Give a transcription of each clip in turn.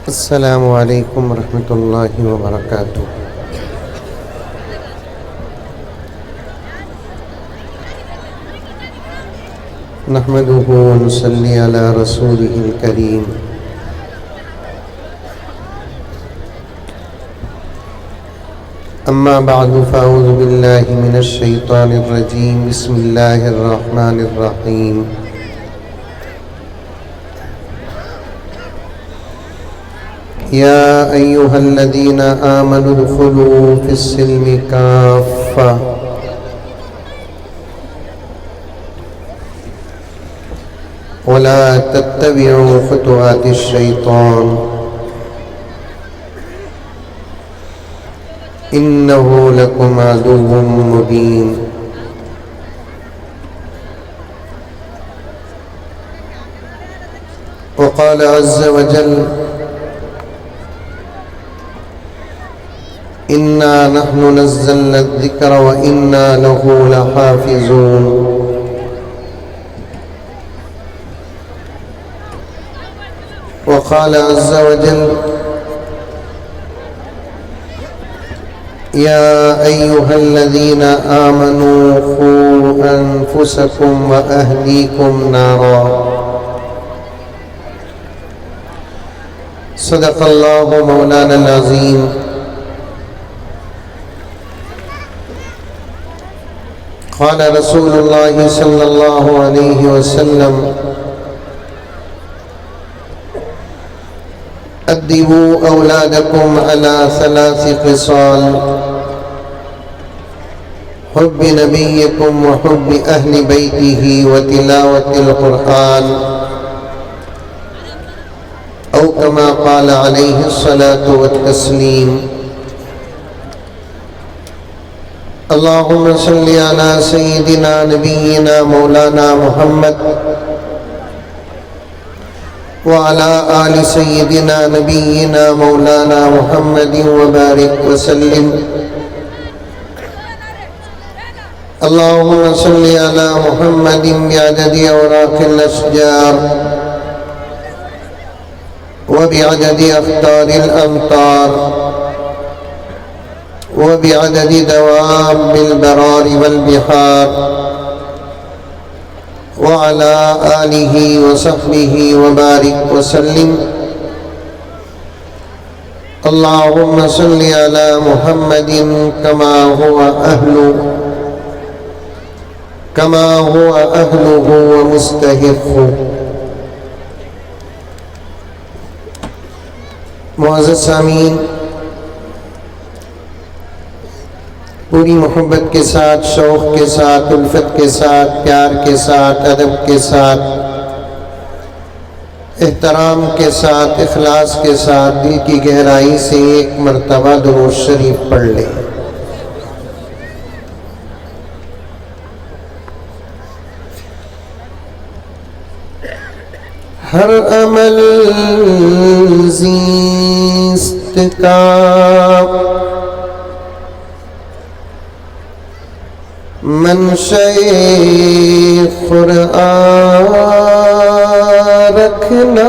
السلام علیکم ورحمۃ اللہ وبرکاتہ۔ نحمده ونصلی علی رسوله الکریم۔ اما بعد فاعوذ باللہ من الشیطان الرجیم، بسم اللہ الرحمن الرحیم۔ یا ایہا الذین آمنوا ادخلوا فی السلم کافہ ولا تتبعوا خطوات الشیطان انہ لکم عدو مبین۔ وقال عز وجل انا نحن نزلنا الذکر وانا له لحافظون۔ وقال عز وجل یا ایہا الذین آمنوا قوا انفسکم واہلیکم نارا۔ صدق اللہ مولانا العظیم۔ قال رسول اللہ صلی اللہ علیہ وسلم ادبوا اولادکم علی ثلاث خصال حب نبیکم وحب اہل بیتہ وتلاوت القرآن او کما قال علیہ الصلاة والتسلیم۔ اللہم صلی علی سیدنا نبینا مولانا محمد وعلی آل سیدنا نبینا مولانا محمد وبارک وسلم۔ اللہم صلی علی محمد بعدد اوراق الاشجار وبعدد اخطار الامطار وبعدد دواب البرار والبحار وعلى آلہ وصحبہ وبارک وسلم۔ اللہم صلی علی محمد کما هو اہلہ ومستحق۔ معزز سامعین، پوری محبت کے ساتھ، شوق کے ساتھ، الفت کے ساتھ، پیار کے ساتھ، ادب کے ساتھ، احترام کے ساتھ، اخلاص کے ساتھ دل کی گہرائی سے ایک مرتبہ درود شریف پڑھ لیں۔ ہر عمل زیست کا منشأ قرآن رکھنا،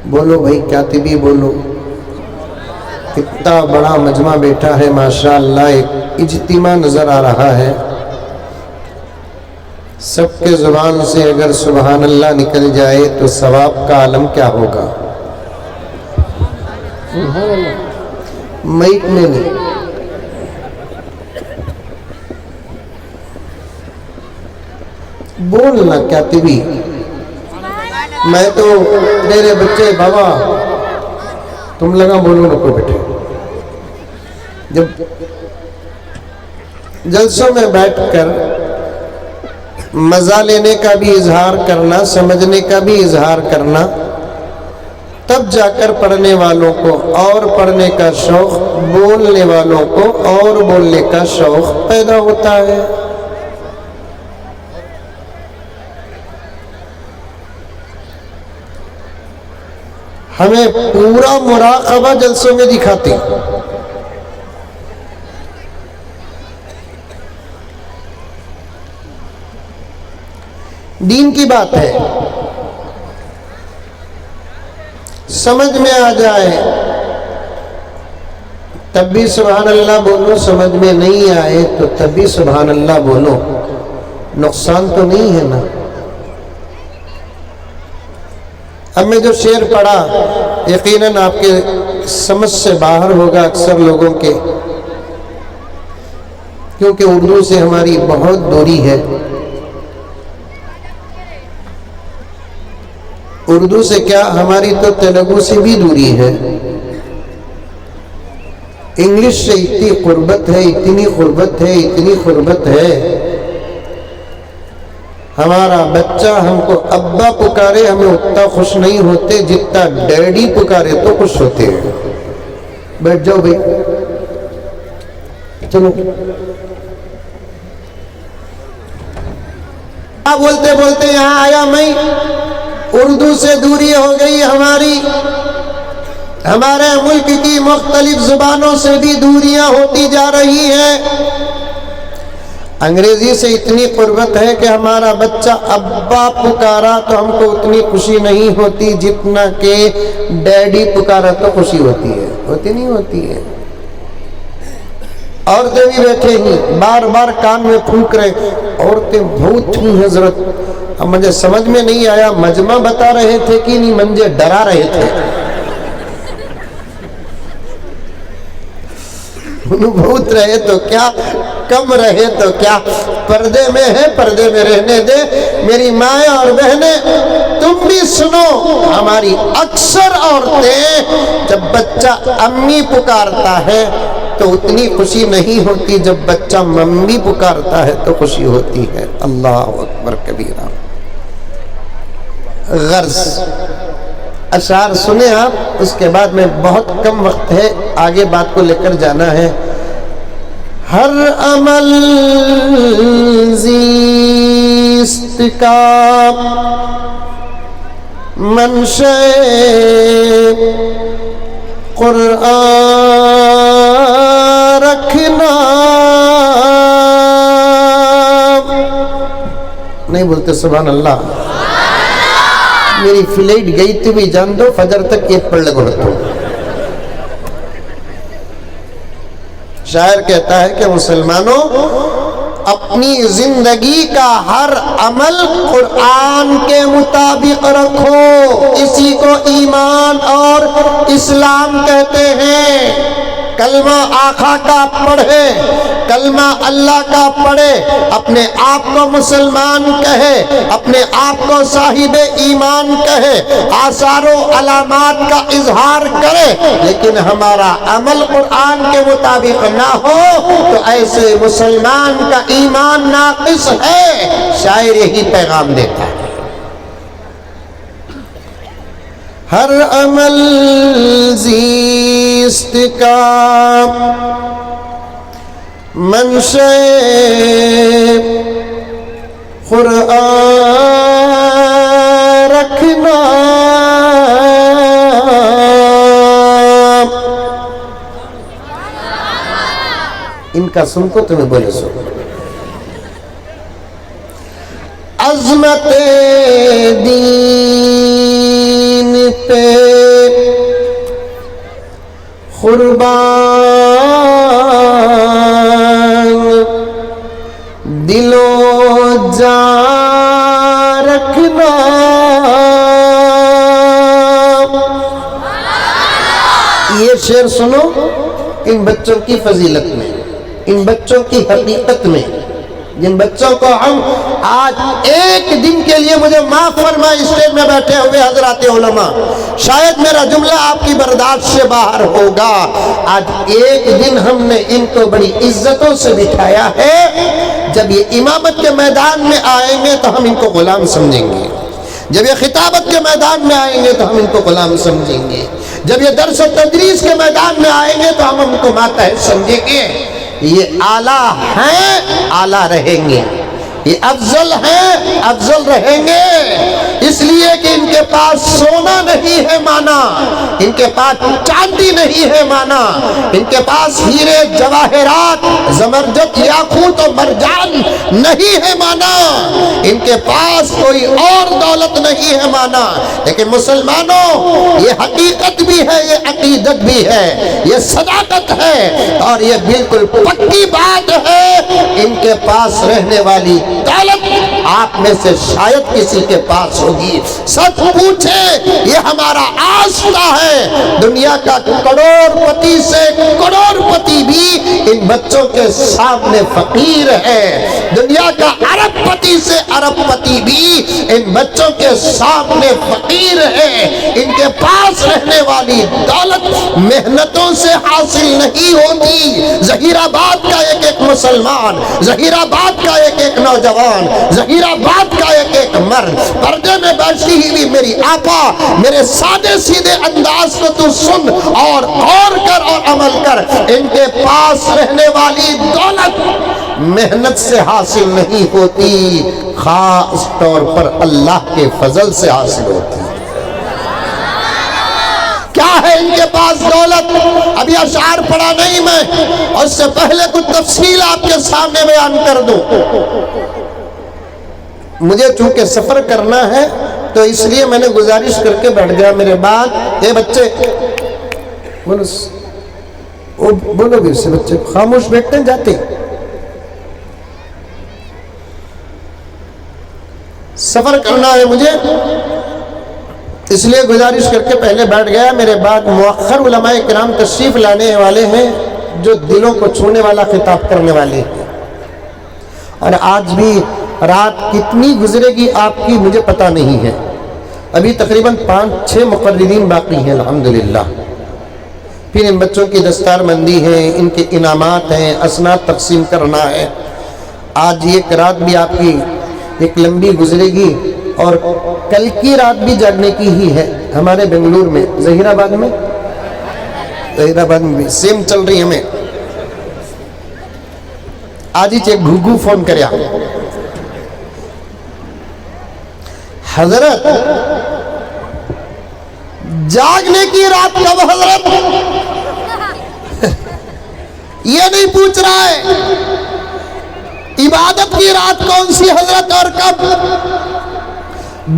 بولو بھائی کاتبی بولو۔ کتنا بڑا مجمع بیٹھا ہے، ماشاءاللہ ایک اجتماع نظر آ رہا ہے۔ سب کے زبان سے اگر سبحان اللہ نکل جائے تو ثواب کا عالم کیا ہوگا؟ سبحان اللہ۔ مائک میں نہیں، بولنا کاتبی۔ میں تو میرے بچے بابا تم لگا بولو رکو بیٹھے۔ جب جلسوں میں بیٹھ کر مزہ لینے کا بھی اظہار کرنا، سمجھنے کا بھی اظہار کرنا، تب جا کر پڑھنے والوں کو اور پڑھنے کا شوق، بولنے والوں کو اور بولنے کا شوق پیدا ہوتا ہے۔ ہمیں پورا مراقبہ جلسوں میں دکھاتے ہیں۔ دین کی بات ہے، سمجھ میں آ جائے تب بھی سبحان اللہ بولو، سمجھ میں نہیں آئے تو تب بھی سبحان اللہ بولو، نقصان تو نہیں ہے نا۔ اب میں جو شعر پڑھا یقیناً آپ کے سمجھ سے باہر ہوگا اکثر لوگوں کے، کیونکہ اردو سے ہماری بہت دوری ہے، اردو سے کیا ہماری تو تیلگو سے بھی دوری ہے، انگلش سے اتنی قربت ہے، اتنی قربت ہے، اتنی قربت ہے، ہمارا بچہ ہم کو ابا پکارے ہمیں اتنا خوش نہیں ہوتے جتنا ڈیڈی پکارے تو خوش ہوتے ہیں۔ بیٹھ جاؤ بھائی، چلو۔ بولتے بولتے یہاں آیا میں، اردو سے دوری ہو گئی ہماری، ہمارے ملک کی مختلف زبانوں سے بھی دوریاں ہوتی جا رہی ہیں، انگریزی سے اتنی قربت ہے کہ ہمارا بچہ ابا پکارا تو ہم کو اتنی خوشی نہیں ہوتی جتنا کہ ڈیڈی پکارا تو خوشی ہوتی ہے، ہوتی نہیں ہوتی ہے۔ عورتیں بھی بیٹھے ہی بار بار کان میں پھونک رہے، عورتیں بہت تھیں حضرت، اب مجھے سمجھ میں نہیں آیا مجمع بتا رہے تھے کہ نہیں مجھے ڈرا رہے تھے، بہت رہے تو کیا، کم رہے تو کیا، پردے میں ہے پردے میں رہنے دے۔ میری مائیں اور بہنیں تم بھی سنو، ہماری اکثر عورتیں جب بچہ امی پکارتا ہے تو اتنی خوشی نہیں ہوتی، جب بچہ ممی پکارتا ہے تو خوشی ہوتی ہے۔ اللہ اکبر کبیرہ۔ غرض اشعار سنیں آپ، اس کے بعد میں بہت کم وقت ہے، آگے بات کو لے کر جانا ہے۔ ہر عمل زیست کا منشأ قرآن رکھنا، نہیں بولتے سبحان اللہ؟ میری فلائٹ گئی تھی بھی جان دو، فجر تک ایک پڑھ لگو رکھو۔ شاعر کہتا ہے کہ مسلمانوں اپنی زندگی کا ہر عمل قرآن کے مطابق رکھو، اسی کو ایمان اور اسلام کہتے ہیں۔ کلمہ آقا کا پڑھے، کلمہ اللہ کا پڑھے، اپنے آپ کو مسلمان کہے، اپنے آپ کو صاحب ایمان کہے، آثار و علامات کا اظہار کرے، لیکن ہمارا عمل قرآن کے مطابق نہ ہو تو ایسے مسلمان کا ایمان ناقص ہے۔ شاعر یہی پیغام دیتا ہے۔ ہر عمل زیست کا منشأ قرآن رکھنا، ان کا سن کو تمہیں بولے سو۔ عظمت دین پہ قربان دل و جان رکھنا، یہ شعر سنو ان بچوں کی فضیلت میں، ان بچوں کی حقیقت میں، جن بچوں کو ہم آج ایک دن کے لیے، مجھے معاف فرمائے اسٹیج میں بیٹھے ہوئے حضرات علماء، شاید میرا جملہ آپ کی برداشت سے باہر ہوگا، آج ایک دن ہم نے ان کو بڑی عزتوں سے بٹھایا ہے۔ جب یہ امامت کے میدان میں آئیں گے تو ہم ان کو غلام سمجھیں گے، جب یہ خطابت کے میدان میں آئیں گے تو ہم ان کو غلام سمجھیں گے، جب یہ درس و تدریس کے میدان میں آئیں گے تو ہم ان کو ماتحت سمجھیں گے۔ یہ اعلیٰ ہیں، اعلیٰ رہیں گے، یہ افضل ہیں، افضل رہیں گے، اس لیے کہ ان کے پاس سونا نہیں ہے مانا، ان کے پاس چاندی نہیں ہے مانا، ان کے پاس ہیرے جواہرات زمرجد یاقوت و مرجان نہیں ہے مانا، ان کے پاس کوئی اور دولت نہیں ہے مانا، لیکن مسلمانوں یہ حقیقت بھی ہے، یہ عقیدت بھی ہے، یہ صداقت ہے، اور یہ بالکل پکی بات ہے، ان کے پاس رہنے والی دولت آپ میں سے شاید کسی کے پاس ہوگی۔ سچ پوچھے یہ ہمارا آستہ ہے، دنیا کا کروڑ پتی سے کروڑ پتی بھی ان بچوں کے سامنے فقیر ہے، دنیا کا ارب پتی سے ارب پتی بھی ان بچوں کے سامنے فقیر ہے۔ ان کے پاس رہنے والی دولت محنتوں سے حاصل نہیں ہوتی۔ ظہیر آباد کا ایک ایک مسلمان، ظہیر آباد کا ایک ایک نوجوان، ظہیر آباد کا ایک ایک مرد، پردے میں بیٹھی ہوئی میری آپا، میرے سادے سیدھے انداز کو تو سن اور غور کر اور عمل کر، ان کے پاس رہنے والی دولت محنت سے حاصل نہیں ہوتی، خاص طور پر اللہ کے فضل سے حاصل ہوتی۔ کیا ہے ان کے پاس دولت؟ ابھی اشعار پڑھا نہیں میں، اور اس سے پہلے کچھ تفصیل آپ کے سامنے بیان کر دوں۔ مجھے چونکہ سفر کرنا ہے تو اس لیے میں نے گزارش کر کے بیٹھ گیا، میرے بعد اے بچے بولو بھی سے، بچے خاموش بیٹھتے ہیں جاتے، سفر کرنا ہے مجھے، اس لیے گزارش کر کے پہلے بیٹھ گیا۔ میرے بعد مؤخر علماء کرام تشریف لانے والے ہیں جو دلوں کو چھونے والا خطاب کرنے والے ہیں، اور آج بھی رات کتنی گزرے گی آپ کی مجھے پتہ نہیں ہے، ابھی تقریباً 5-6 مقررین باقی ہیں الحمدللہ، پھر ان بچوں کی دستار بندی ہے، ان کے انعامات ہیں، اسناد تقسیم کرنا ہے۔ آج ایک رات بھی آپ کی ایک لمبی گزرے گی، اور کل کی رات بھی جاگنے کی ہی ہے ہمارے بنگلور میں، ظہیر آباد میں بھی سیم چل رہی ہمیں۔ آج ہی ایک گھگو فون کریا، حضرت جاگنے کی رات کب حضرت؟ یہ نہیں پوچھ رہا ہے عبادت کی رات کون سی حضرت اور کب،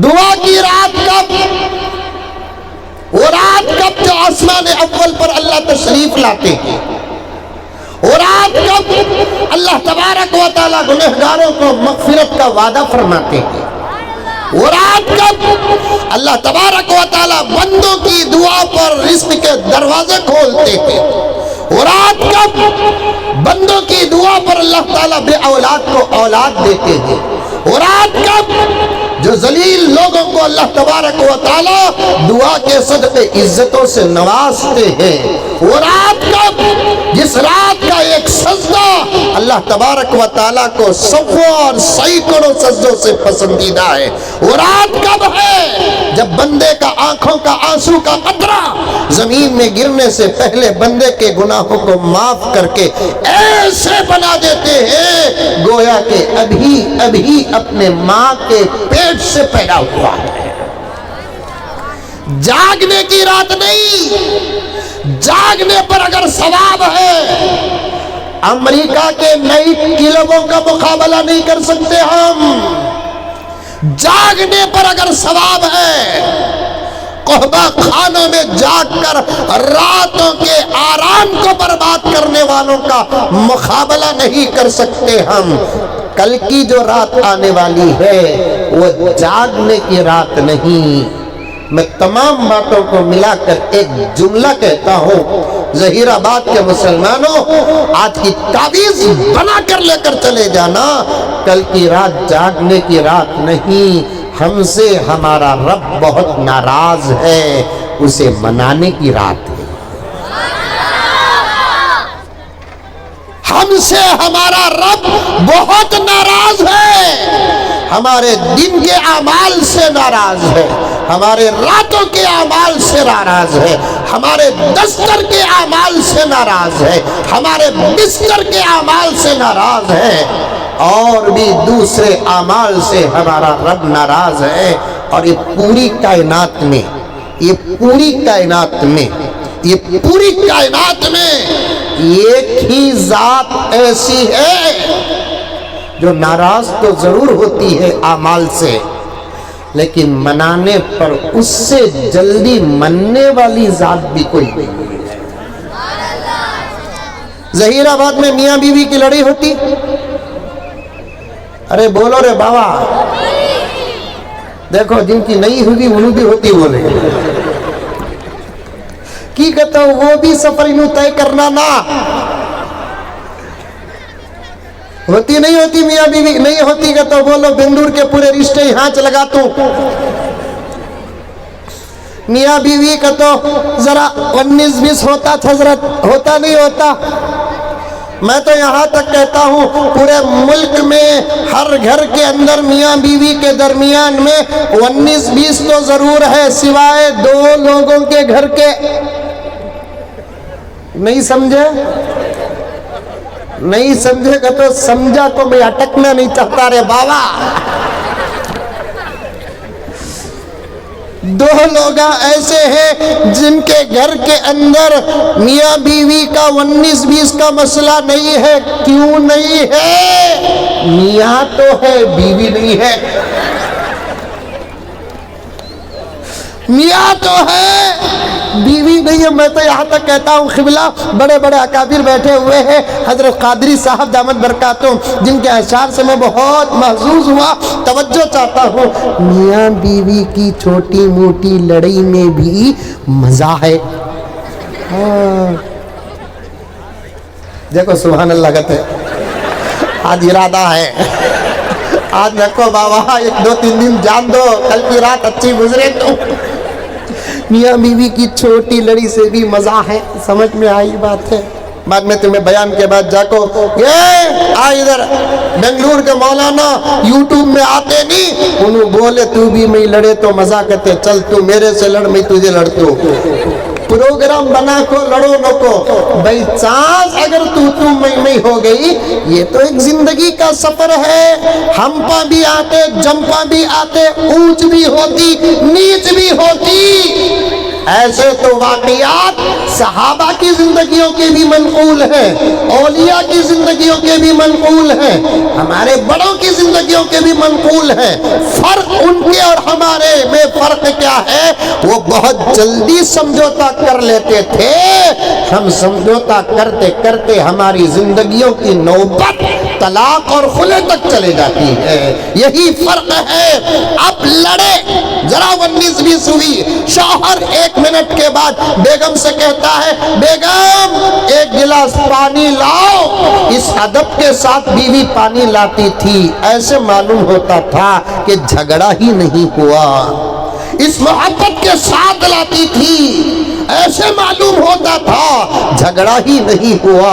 دعا کی رات کب، وہ رات کب جو آسمان اول پر اللہ تشریف لاتے ہیں، وہ رات کب اللہ تبارک و تعالیٰ گنہگاروں کو مغفرت کا وعدہ فرماتے ہیں، وہ رات کب اللہ تبارک و تعالیٰ بندوں کی دعا پر رزق کے دروازے کھولتے ہیں، وہ رات کب بندوں کی دعا پر اللہ تعالیٰ بے اولاد کو اولاد دیتے ہیں، وہ رات کب جو ذلیل لوگوں کو اللہ تبارک و تعالیٰ دعا کے صدقے عزتوں سے نوازتے ہیں، وہ رات کب جس رات کا ایک سجدہ اللہ تبارک و تعالیٰ کو سووں اور سینکڑوں سجدوں سے پسندیدہ ہے، وہ رات کب ہے جب بندے کا آنکھوں کا آنسو کا قطرہ زمین میں گرنے سے پہلے بندے کے گناہوں کو معاف کر کے ایسے بنا دیتے ہیں گویا کہ ابھی اپنے ماں کے پیٹ سے پیدا ہوا ہے۔ جاگنے کی رات نہیں، جاگنے پر اگر ثواب ہے، امریکہ کے نئی کلبوں کا مقابلہ نہیں کر سکتے ہم، جاگنے پر اگر ثواب ہے، قحبہ خانوں میں جاگ کر راتوں کے آرام کو برباد کرنے والوں کا مقابلہ نہیں کر سکتے ہم۔ کل کی جو رات آنے والی ہے وہ جاگنے کی رات نہیں۔ میں تمام باتوں کو ملا کر ایک جملہ کہتا ہوں، ظہیر آباد کے مسلمانوں، آج کی تعویذ بنا کر لے کر چلے جانا، کل کی رات جاگنے کی رات نہیں، ہم سے ہمارا رب بہت ناراض ہے، اسے منانے کی رات ہے۔ ہم سے ہمارا رب بہت ناراض ہے، ہمارے دن کے اعمال سے ناراض ہے، ہمارے راتوں کے اعمال سے ناراض ہے، ہمارے دستر کے اعمال سے ناراض ہے، ہمارے بستر کے اعمال سے ناراض ہے، اور بھی دوسرے اعمال سے ہمارا رب ناراض ہے۔ اور یہ پوری کائنات میں یہ پوری کائنات میں ایک ہی ذات ایسی ہے جو ناراض تو ضرور ہوتی ہے اعمال سے، لیکن منانے پر اس سے جلدی مننے والی ذات بھی کوئی نہیں ہے۔ ظہیر آباد میں میاں بیوی کی لڑائی ہوتی، ارے بولو رے بابا، دیکھو جن کی نہیں ہوئی انہوں بھی ہوتی بولے کی کہتا ہوں، وہ بھی سفر انہوں طے کرنا نا ہوتی نہیں ہوتی میاں بیوی نہیں ہوتی کہ تو بولو بندور کے پورے رشتے یہاں لگا تو میاں بیوی کا تو ذرا 19-20 ہوتا تھا، حضرت ہوتا نہیں ہوتا۔ میں تو یہاں تک کہتا ہوں پورے ملک میں ہر گھر کے اندر میاں بیوی کے درمیان میں 19-20 تو ضرور ہے، سوائے 2 لوگوں کے گھر کے۔ نہیں سمجھے؟ نہیں سمجھے گا تو سمجھا کو میں اٹکنا نہیں چاہتا رے بابا۔ 2 لوگ ایسے ہیں جن کے گھر کے اندر میاں بیوی کا 19-20 کا مسئلہ نہیں ہے۔ کیوں نہیں ہے؟ میاں تو ہے بیوی نہیں ہے، میاں تو ہے بیوی نہیں ہے۔ میں تو یہاں تک کہتا ہوں قبلہ بڑے بڑے اکابر بیٹھے ہوئے ہیں، حضرت قادری صاحب دامت برکاتہم، جن کے اشعار سے میں بہت محظوظ ہوا، توجہ چاہتا ہوں۔ میاں بیوی کی چھوٹی موٹی لڑائی میں بھی مزہ ہے۔ دیکھو سبحان اللہ کہتے ہیں آج ارادہ ہے، آج رکھو بابا 1-2-3 دن جان دو، کل کی رات اچھی گزرے تو۔ میاں بیوی کی چھوٹی لڑی سے بھی مزہ ہے، سمجھ میں آئی بات ہے؟ بعد میں تمہیں بیان کے بعد جا کو یہ ادھر بنگلور کے مولانا یوٹیوب میں آتے نہیں، انہوں بولے تو بھی میں لڑے تو مزہ کرتے، چل تو میرے سے لڑ میں تجھے لڑتو، پروگرام بنا کو لڑو نہ کو بھائی چانس اگر تو میں ہو گئی۔ یہ تو ایک زندگی کا سفر ہے، ہم پا بھی آتے جمپا بھی آتے، اونچ بھی ہوتی نیچ بھی ہوتی۔ ایسے تو واقعات صحابہ کی زندگیوں کے بھی منقول ہیں، اولیاء کی زندگیوں کے بھی منقول ہیں، ہمارے بڑوں کی زندگیوں کے بھی منقول ہیں۔ فرق ان کے اور ہمارے میں فرق کیا ہے؟ وہ بہت جلدی سمجھوتا کر لیتے تھے، ہم سمجھوتا کرتے کرتے ہماری زندگیوں کی نوبت طلاق اور خلع تک چلے جاتی ہے۔ یہی فرق ہے۔ اب لڑے ذرا 19-20 ہوئی، شوہر 1 منٹ کے بعد بیگم سے کہتا ہے بیگم 1 گلاس پانی لاؤ۔ اس ادب کے ساتھ بیوی پانی لاتی تھی، ایسے معلوم ہوتا تھا کہ جھگڑا ہی نہیں ہوا۔ اس محبت کے ساتھ لاتی تھی، ایسے معلوم ہوتا تھا جھگڑا ہی نہیں ہوا۔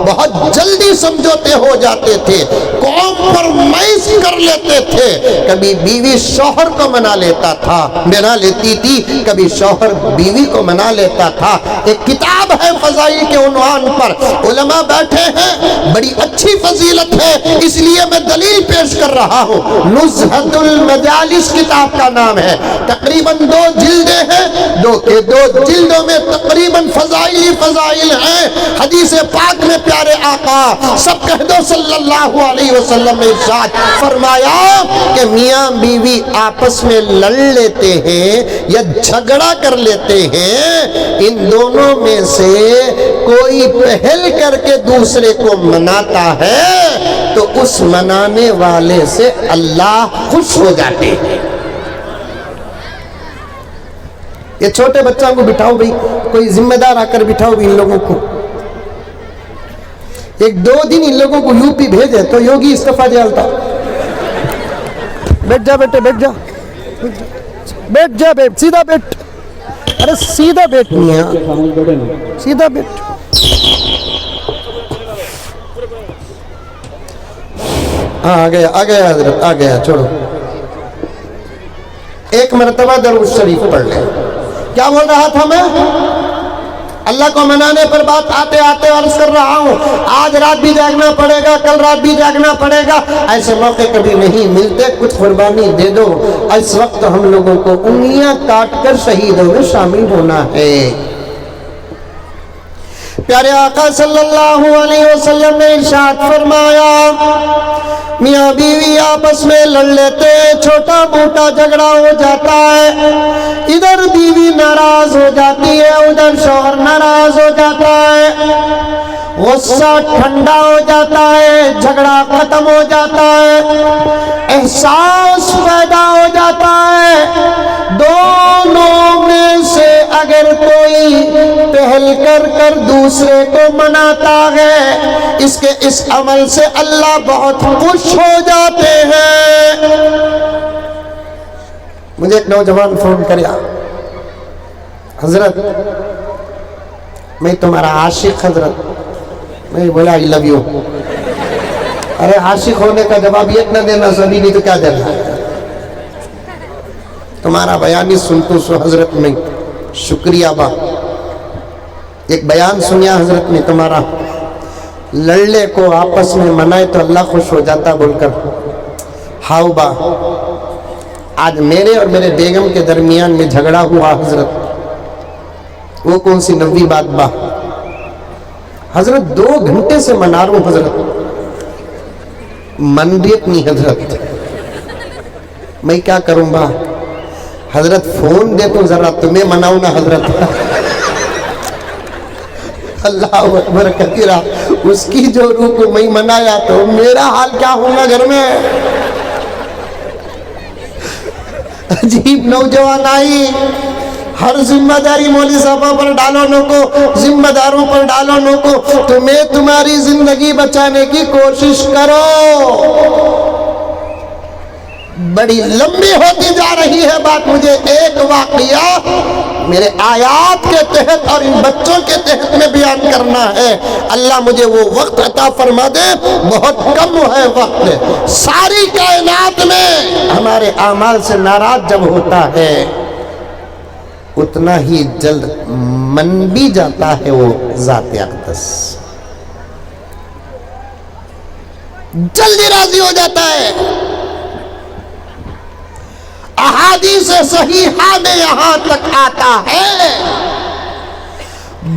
بہت جلدی سمجھوتے ہو جاتے تھے، کمپرومائز کر لیتے تھے۔ کبھی بیوی شوہر کو منا لیتا تھا، منا لیتی تھی، کبھی شوہر بیوی کو منا لیتا تھا۔ ایک کتاب ہے فضائل کے عنوان پر، علماء بیٹھے ہیں، بڑی اچھی فضیلت ہے، اس لیے میں دلیل پیش کر رہا ہوں۔ نزہۃ المجالس کتاب کا نام ہے، تقریباً 2 جلدیں ہیں، 2 کے 2 جلدوں میں تقریباً فضائل ہیں۔ حدیث پاک میں پیارے آقا سب کہہ دو صلی اللہ علیہ وسلم نے ارشاد فرمایا کہ میاں بیوی آپس میں لڑ لیتے ہیں یا جھگڑا کر لیتے ہیں، ان دونوں میں سے کوئی پہل کر کے دوسرے کو مناتا ہے تو اس منانے والے سے اللہ خوش ہو جاتے ہیں۔ یہ چھوٹے بچوں کو بٹھاؤ بھئی، کوئی ذمہ دار آ کر بٹھاؤ بھی ان لوگوں کو، 1-2 دن ان لوگوں کو یوپی بھیجے تو یوگی استعفیٰ جالتا۔ بیٹھ جا بیٹے، بیٹھ جا بیٹھ جا، بیٹھ سیدھا بیٹھ، ارے سیدھا بیٹھ میاں، سیدھا بیٹھ۔ ہاں آ گیا حضرت، آ گیا، چھوڑو۔ 1 مرتبہ درود شریف پڑھ لیں۔ کیا بول رہا تھا میں؟ اللہ کو منانے پر بات آتے آتے عرض کر رہا ہوں، آج رات بھی جاگنا پڑے گا، کل رات بھی جاگنا پڑے گا، ایسے موقع کبھی نہیں ملتے، کچھ قربانی دے دو۔ اس وقت ہم لوگوں کو انگلیاں کاٹ کر شہیدوں میں شامل ہونا ہے۔ پیارے آقا صلی اللہ علیہ وسلم نے ارشاد فرمایا میاں بیوی آپس میں لڑ لیتے، چھوٹا موٹا جھگڑا ہو جاتا ہے، ادھر بیوی ناراض ہو جاتی ہے، ادھر شوہر ناراض ہو جاتا ہے، غصہ ٹھنڈا ہو جاتا ہے، جھگڑا ختم ہو جاتا ہے، احساس پیدا ہو جاتا ہے، دونوں میں سے اگر کوئی پہل کر کر دوسرے کو مناتا ہے، اس کے اس عمل سے اللہ بہت خوش ہو جاتے ہیں۔ مجھے ایک نوجوان فون کریا، حضرت میں تمہارا عاشق حضرت۔ میں بولا I love you۔ ارے عاشق ہونے کا جواب یہ نہ دینا سبھی، نہیں تو کیا دینا؟ تمہارا بیان ہی سنتو سو حضرت میں شکریہ با۔ ایک بیان سنیا حضرت نے تمہارا، لڑلے کو آپس میں منائے تو اللہ خوش ہو جاتا بول کر۔ ہاؤ با، آج میرے اور میرے بیگم کے درمیان میں جھگڑا ہوا حضرت، وہ کون سی نبی بات با حضرت، 2 گھنٹے سے منا رہا ہوں حضرت، منریت نہیں حضرت، میں کیا کروں با حضرت، فون دے تو ذرا تمہیں مناؤں نا حضرت۔ اللہ اکبر کبیرہ، اس کی جو روح کو میں منایا تو میرا حال کیا ہوگا گھر میں؟ عجیب نوجوان آئی، ہر ذمہ داری مولوی صاحبوں پر ڈالو نو کو، ذمہ داروں پر ڈالو نو کو، تمہیں تمہاری زندگی بچانے کی کوشش کرو۔ بڑی لمبی ہوتی جا رہی ہے بات، مجھے ایک واقعہ میرے آیات کے تحت اور ان بچوں کے تحت میں بیان کرنا ہے۔ اللہ مجھے وہ وقت عطا فرما دے، بہت کم ہے وقت۔ ساری کائنات میں ہمارے اعمال سے ناراض جب ہوتا ہے، اتنا ہی جلد من بھی جاتا ہے وہ ذات اقدس، جلدی راضی ہو جاتا ہے۔ احادیث صحیحہ میں یہاں تک آتا ہے،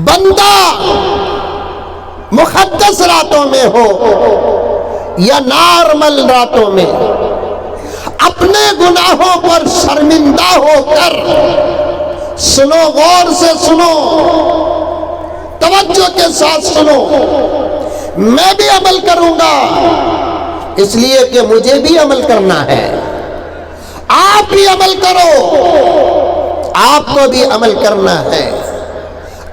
بندہ مقدس راتوں میں ہو یا نارمل راتوں میں، اپنے گناہوں پر شرمندہ ہو کر، سنو غور سے سنو، توجہ کے ساتھ سنو، میں بھی عمل کروں گا اس لیے کہ مجھے بھی عمل کرنا ہے، آپ بھی عمل کرو، آپ کو بھی عمل کرنا ہے۔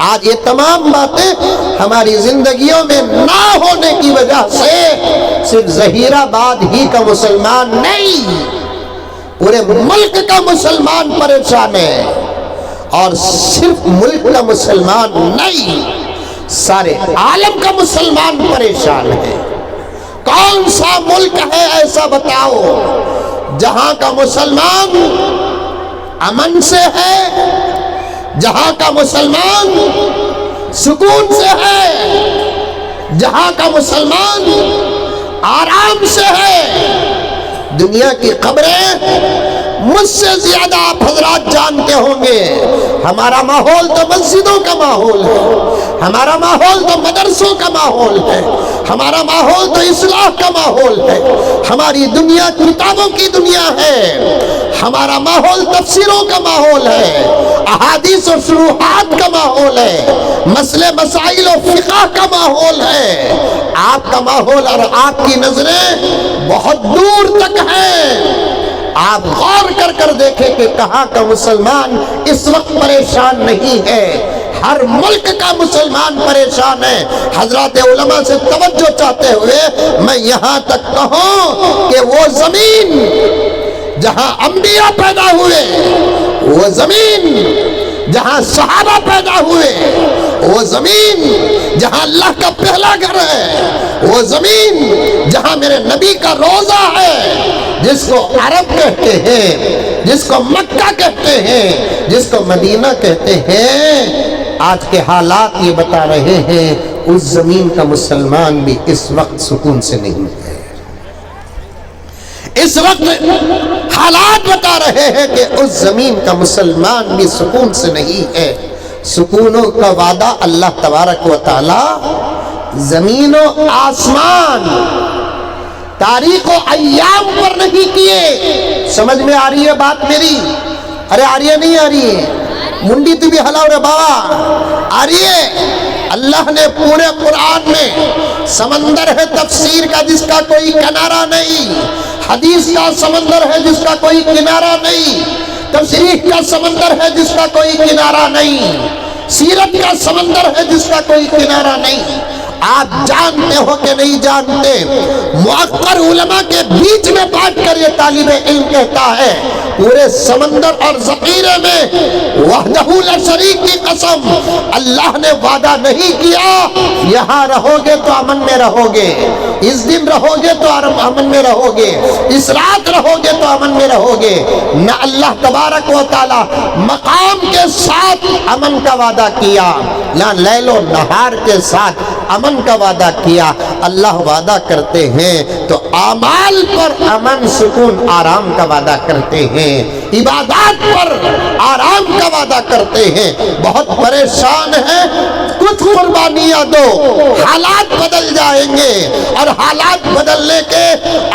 آج یہ تمام باتیں ہماری زندگیوں میں نہ ہونے کی وجہ سے صرف ظہیر آباد ہی کا مسلمان نہیں، پورے ملک کا مسلمان پریشان ہے، اور صرف ملک کا مسلمان نہیں، سارے عالم کا مسلمان پریشان ہے۔ کون سا ملک ہے ایسا بتاؤ جہاں کا مسلمان امن سے ہے، جہاں کا مسلمان سکون سے ہے، جہاں کا مسلمان آرام سے ہے؟ دنیا کی خبریں مجھ سے زیادہ آپ حضرات جانتے ہوں گے۔ ہمارا ماحول تو مسجدوں کا ماحول ہے، ہمارا ماحول تو مدرسوں کا ماحول ہے، ہمارا ماحول تو اصلاح کا ماحول ہے، ہماری دنیا کتابوں کی دنیا ہے، ہمارا ماحول تفسیروں کا ماحول ہے، احادیث و شروحات کا ماحول ہے، مسئلے مسائل و فقہ کا ماحول ہے۔ آپ کا ماحول اور آپ کی نظریں بہت دور تک ہیں۔ آپ غور کر کر دیکھیں کہ کہاں کا مسلمان اس وقت پریشان نہیں ہے۔ ہر ملک کا مسلمان پریشان ہے۔ حضرات علماء سے توجہ چاہتے ہوئے میں یہاں تک کہوں کہ وہ زمین جہاں انبیاء پیدا ہوئے، وہ زمین جہاں صحابہ پیدا ہوئے، وہ زمین جہاں اللہ کا پہلا گھر ہے، وہ زمین جہاں میرے نبی کا روضہ ہے، جس کو عرب کہتے ہیں، جس کو مکہ کہتے ہیں، جس کو مدینہ کہتے ہیں، آج کے حالات یہ بتا رہے ہیں اس زمین کا مسلمان بھی اس وقت سکون سے نہیں ہے۔ اس وقت حالات بتا رہے ہیں کہ اس زمین کا مسلمان بھی سکون سے نہیں ہے۔ سکونوں کا وعدہ اللہ تبارک و تعالی زمین و آسمان تاریخ و ایام پر نہیں کیے. سمجھ میں آ رہی ہے بات میری؟ ارے آ رہی ہے نہیں آ رہی ہے؟ منڈی تو بھی ہلاؤ رے بابا. آ رہی ہے؟ اللہ نے پورے قرآن میں سمندر ہے تفسیر کا جس کا کوئی کنارہ نہیں، حدیث کا سمندر ہے جس کا کوئی کنارہ نہیں، تفسیر کا سمندر ہے جس کا کوئی کنارہ نہیں، سیرت کا سمندر ہے جس کا کوئی کنارہ نہیں. آپ جانتے ہو کہ نہیں جانتے؟ مؤخر علماء کے بیچ میں بات کر یہ طالب علم کہتا ہے پورے سمندر اور ذخیرے میں وحدہ لا شریک کی قسم اللہ نے وعدہ نہیں کیا یہاں رہو گے تو امن میں رہو گے، اس دن رہو گے تو امن میں رہو گے، اس رات رہو گے تو امن میں رہو گے. نہ اللہ تبارک و تعالی مقام کے ساتھ امن کا وعدہ کیا، نہ لیل و نہار کے ساتھ امن کا وعدہ کیا. اللہ وعدہ کرتے ہیں تو اعمال پر امن، سکون، آرام کا وعدہ کرتے ہیں، عبادات پر آرام کا وعدہ کرتے ہیں. بہت پریشان ہیں، کچھ قربانیاں دو، حالات بدل جائیں گے. اور حالات بدلنے کے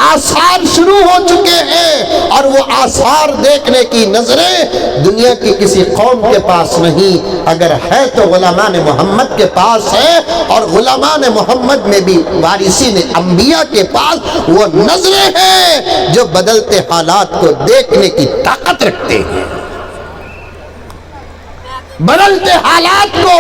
آثار شروع ہو چکے ہیں، اور وہ آثار دیکھنے کی نظریں دنیا کی کسی قوم کے پاس نہیں. اگر ہے تو غلامان محمد کے پاس ہے، اور غلامان محمد میں بھی وارثین انبیاء کے پاس وہ نظریں ہیں جو بدلتے حالات کو دیکھنے کی طاقت رکھتے ہیں، بدلتے حالات کو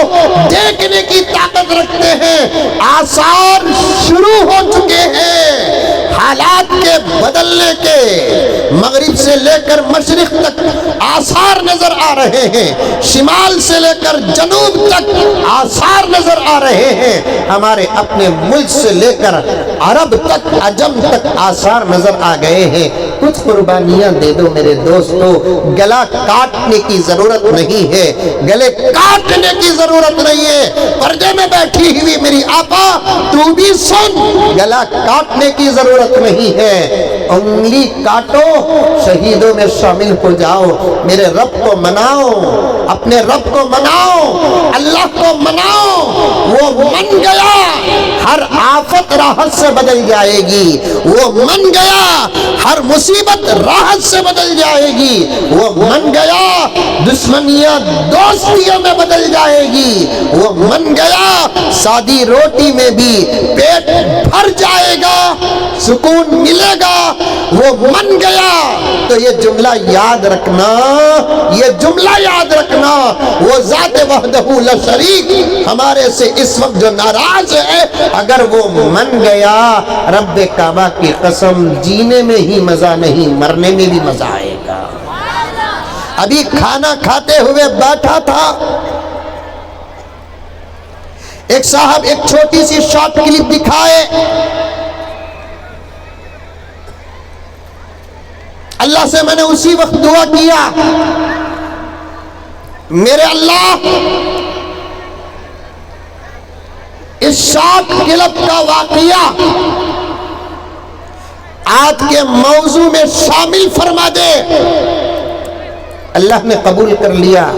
دیکھنے کی طاقت رکھتے ہیں. آثار شروع ہو چکے ہیں حالات کے بدلنے کے، مغرب سے لے کر مشرق تک آثار نظر آ رہے ہیں، شمال سے لے کر جنوب تک آثار نظر آ رہے ہیں. ہمارے اپنے ملک سے لے کر عرب تک، عجم تک آثار نظر آ گئے ہیں. کچھ قربانیاں دے دو میرے دوستو. گلا کاٹنے کی ضرورت نہیں ہے، گلے کاٹنے کی ضرورت نہیں ہے. پردے میں بیٹھی ہوئی میری آپا تو بھی سن، گلا کاٹنے کی ضرورت نہیں ہے. انگلی کاٹو، شہیدوں میں شامل ہو جاؤ. میرے رب کو مناؤ، اپنے رب کو مناؤ، اللہ کو مناؤ. وہ من گیا ہر آفت راحت سے بدل جائے گی، وہ من گیا ہر مصیبت راحت سے بدل جائے گی، وہ من گیا دشمنیاں دوستیوں میں بدل جائے گی، وہ من گیا سادی روٹی میں بھی پیٹ بھر جائے گا، سکون ملے گا. وہ من گیا. تو یہ جملہ یاد رکھنا، یہ جملہ یاد رکھنا. وہ ذات وحدہ لا شریک ہمارے سے اس وقت جو ناراض ہے، اگر وہ من گیا، رب کعبہ کی قسم جینے میں ہی مزہ نہیں، مرنے میں بھی مزہ آئے گا. ابھی کھانا کھاتے ہوئے بیٹھا تھا، ایک صاحب ایک چھوٹی سی شارٹ کلپ دکھائے. اللہ سے میں نے اسی وقت دعا کیا، میرے اللہ اس شارٹ کلپ کا واقعہ آج کے موضوع میں شامل فرما دے. اللہ نے قبول کر لیا.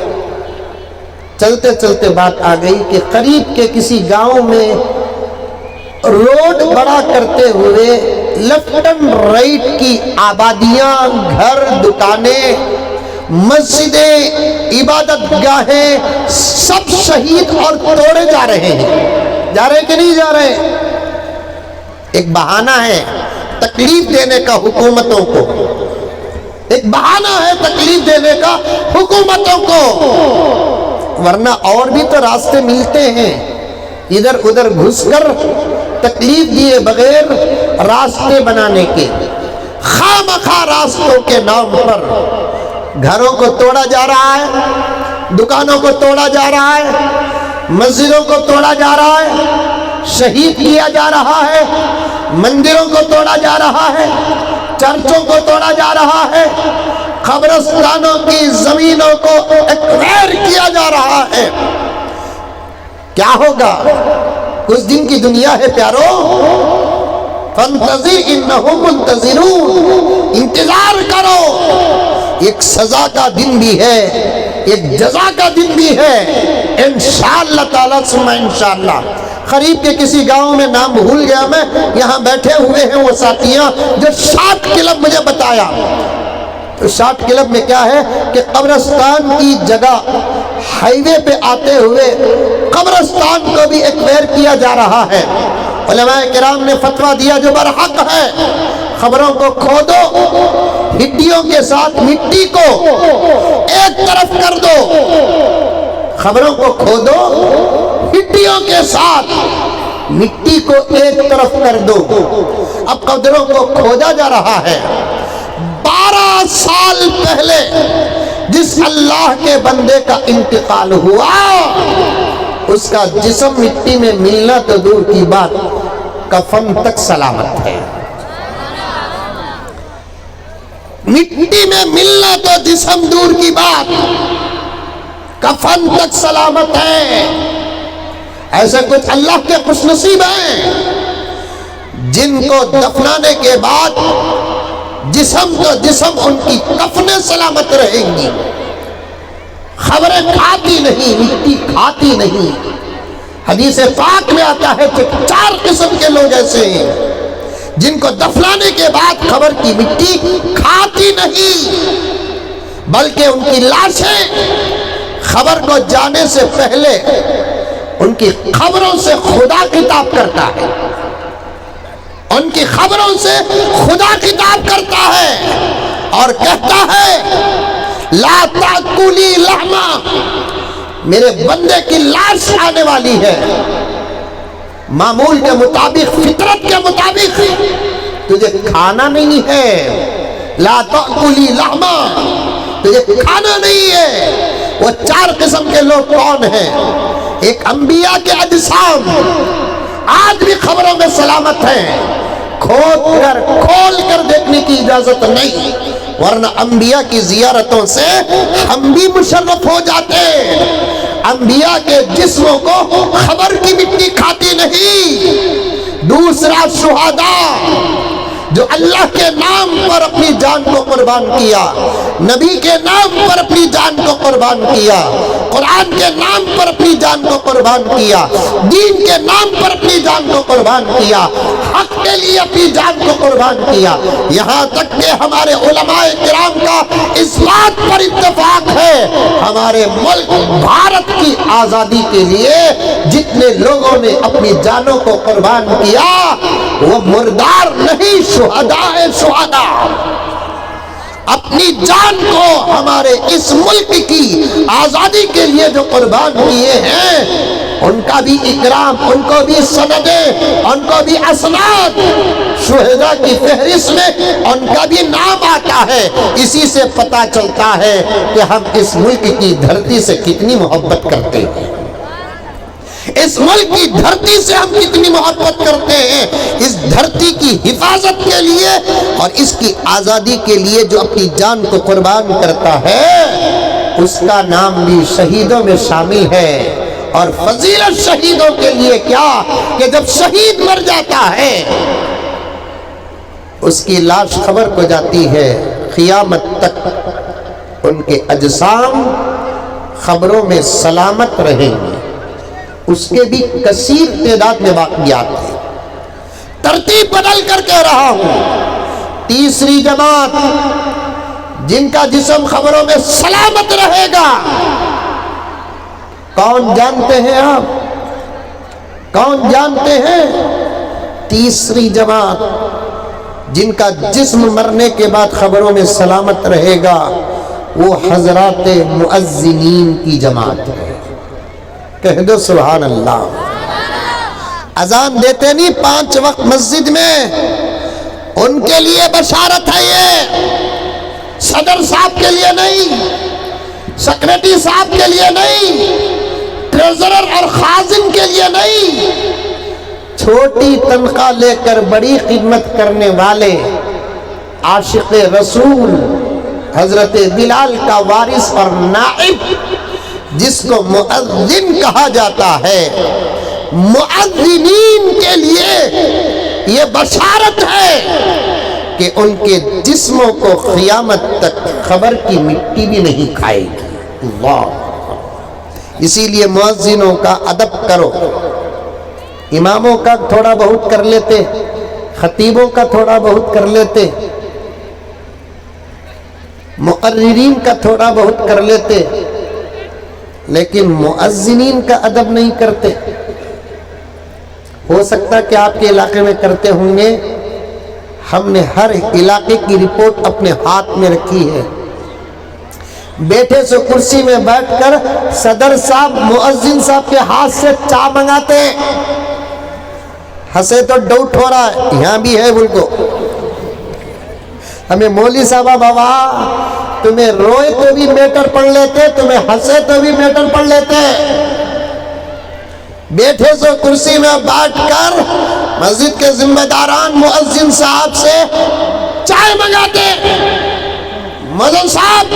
چلتے چلتے بات آ گئی کہ قریب کے کسی گاؤں میں روڈ بڑا کرتے ہوئے لیفٹ اینڈ رائٹ کی آبادیاں، گھر، دکانیں، مسجدیں، عبادت گاہیں سب شہید اور توڑے جا رہے ہیں. جا رہے کہ نہیں جا رہے؟ ایک بہانہ ہے تکلیف دینے کا حکومتوں کو، ایک بہانہ ہے تکلیف دینے کا حکومتوں کو، ورنہ اور بھی تو راستے ملتے ہیں. ادھر ادھر گھس کر تکلیف دیے بغیر راستے بنانے کے، خامخواہ راستوں کے نام پر گھروں کو توڑا جا رہا ہے، دکانوں کو توڑا جا رہا ہے، مسجدوں کو توڑا جا رہا ہے، شہید کیا جا رہا ہے، مندروں کو توڑا جا رہا ہے، چرچوں کو توڑا جا رہا ہے، قبرستانوں کی زمینوں کو ایکوائر کیا جا رہا ہے. کیا ہوگا؟ کچھ دن کی دنیا ہے پیارو. فانتظر انہم منتظرون، انتظار کرو. ایک سزا کا دن بھی ہے، ایک جزا کا دن بھی ہے انشاءاللہ تعالی ثم انشاءاللہ۔ قریب کے کسی گاؤں میں نام بھول گیا میں، یہاں بیٹھے ہوئے ہیں وہ ساتھیاں جو 60 کلب مجھے بتایا۔ تو 60 کلب میں کیا ہے کہ قبرستان کی جگہ ہائی وے پہ آتے ہوئے قبرستان کو بھی ایکوائر کیا جا رہا ہے۔ علماء کرام نے فتویٰ دیا جو برحق ہے، قبروں کو کھودو، ہڈیوں کے ساتھ مٹی کو ایک طرف کر دو، قبروں کو کھودو، ہڈیوں کے ساتھ مٹی کو ایک طرف کر دو۔ اب قبروں کو کھودا جا رہا ہے۔ 12 سال پہلے جس اللہ کے بندے کا انتقال ہوا، اس کا جسم مٹی میں ملنا تو دور کی بات، کفن تک سلامت ہے۔ مٹی میں ملنا تو جسم دور کی بات، کفن تک سلامت ہے۔ ایسے کچھ اللہ کے خوش نصیب ہیں جن کو دفنانے کے بعد جسم تو جسم ان کی کفنیں سلامت رہیں گی، خبریں کھاتی نہیں، مٹی کھاتی نہیں۔ حدیث پاک میں آتا ہے کہ 4 قسم کے لوگ ایسے ہیں جن کو دفنانے کے بعد خبر کی مٹی کھاتی نہیں، بلکہ ان کی لاشیں خبر کو جانے سے پہلے ان کی خبروں سے خدا خطاب کرتا ہے، ان کی خبروں سے خدا خطاب کرتا ہے اور کہتا ہے لا تاکلی لحما، میرے بندے کی لاش آنے والی ہے، معمول کے مطابق، فطرت کے مطابق تجھے کھانا نہیں ہے، لا تاکلی لحما، تجھے کھانا نہیں ہے۔ وہ 4 قسم کے لوگ کون ہیں؟ ایک انبیاء کے اجسام آج بھی خبروں میں سلامت ہیں، کھول کر دیکھنے کی اجازت نہیں، ورنہ انبیاء کی زیارتوں سے ہم بھی مشرف ہو جاتے۔ انبیاء کے جسموں کو خبر کی مٹی کھاتی نہیں۔ دوسرا شہداء جو اللہ کے نام پر اپنی جان کو قربان کیا، نبی کے نام پر اپنی جان کو قربان کیا، قرآن کے نام پر اپنی جان کو قربان کیا، دین کے نام پر اپنی جان کو قربان کیا، حق کے لیے اپنی جان کو قربان کیا۔ یہاں تک کہ ہمارے علماء کرام کا اس بات پر اتفاق ہے، ہمارے ملک بھارت کی آزادی کے لیے جتنے لوگوں نے اپنی جانوں کو قربان کیا وہ مردار نہیں، شہداء ہیں، شہداء۔ اپنی جان کو ہمارے اس ملک کی آزادی کے لیے جو قربان کیے ہیں ان کا بھی اکرام، ان کو بھی سندیں، ان کو بھی اسناد شہداء کی فہرست میں ان کا بھی نام آتا ہے۔ اسی سے پتہ چلتا ہے کہ ہم اس ملک کی دھرتی سے کتنی محبت کرتے ہیں، اس ملک کی دھرتی سے ہم کتنی محبت کرتے ہیں۔ اس دھرتی کی حفاظت کے لیے اور اس کی آزادی کے لیے جو اپنی جان کو قربان کرتا ہے اس کا نام بھی شہیدوں میں شامل ہے۔ اور فضیلت شہیدوں کے لیے کیا کہ جب شہید مر جاتا ہے اس کی لاش خبر کو جاتی ہے، قیامت تک ان کے اجسام خبروں میں سلامت رہیں گے۔ اس کے بھی کثیر تعداد میں باقیات ہیں۔ ترتیب بدل کر کہہ رہا ہوں، تیسری جماعت جن کا جسم خبروں میں سلامت رہے گا، کون جانتے ہیں آپ؟ کون جانتے ہیں؟ تیسری جماعت جن کا جسم مرنے کے بعد خبروں میں سلامت رہے گا وہ حضرات مؤذنین کی جماعت ہے۔ کہہ دو سبحان اللہ۔ اذان دیتے نہیں 5 وقت مسجد میں، ان کے لیے بشارت ہے، یہ صدر صاحب کے لیے نہیں، سیکریٹری صاحب کے لیے نہیں، ٹریزرر اور خازن کے لیے نہیں، چھوٹی تنخواہ لے کر بڑی خدمت کرنے والے عاشق رسول حضرت بلال کا وارث اور نائب جس کو مؤذن کہا جاتا ہے، مؤذنین کے لیے یہ بشارت ہے کہ ان کے جسموں کو قیامت تک خبر کی مٹی بھی نہیں کھائے گی۔ اللہ، اسی لیے مؤذنوں کا ادب کرو. اماموں کا تھوڑا بہت کر لیتے، خطیبوں کا تھوڑا بہت کر لیتے، مقررین کا تھوڑا بہت کر لیتے، لیکن مؤذنین کا ادب نہیں کرتے. ہو سکتا کہ آپ کے علاقے میں کرتے ہوں گے، ہم نے ہر علاقے کی رپورٹ اپنے ہاتھ میں رکھی ہے. بیٹھے سے کرسی میں بیٹھ کر صدر صاحب مؤذن صاحب کے ہاتھ سے چائے منگاتے. ہنسے تو ڈاؤٹ ہو رہا ہے، یہاں بھی ہے بول کو. ہمیں مولوی صاحبہ بابا تمہیں روئے تو بھی میٹر پڑھ لیتے، تمہیں ہنسے تو بھی میٹر پڑھ لیتے. بیٹھے سو کرسی میں بیٹھ کر مسجد کے ذمہ داران مؤذن صاحب سے چائے منگاتے. مؤذن صاحب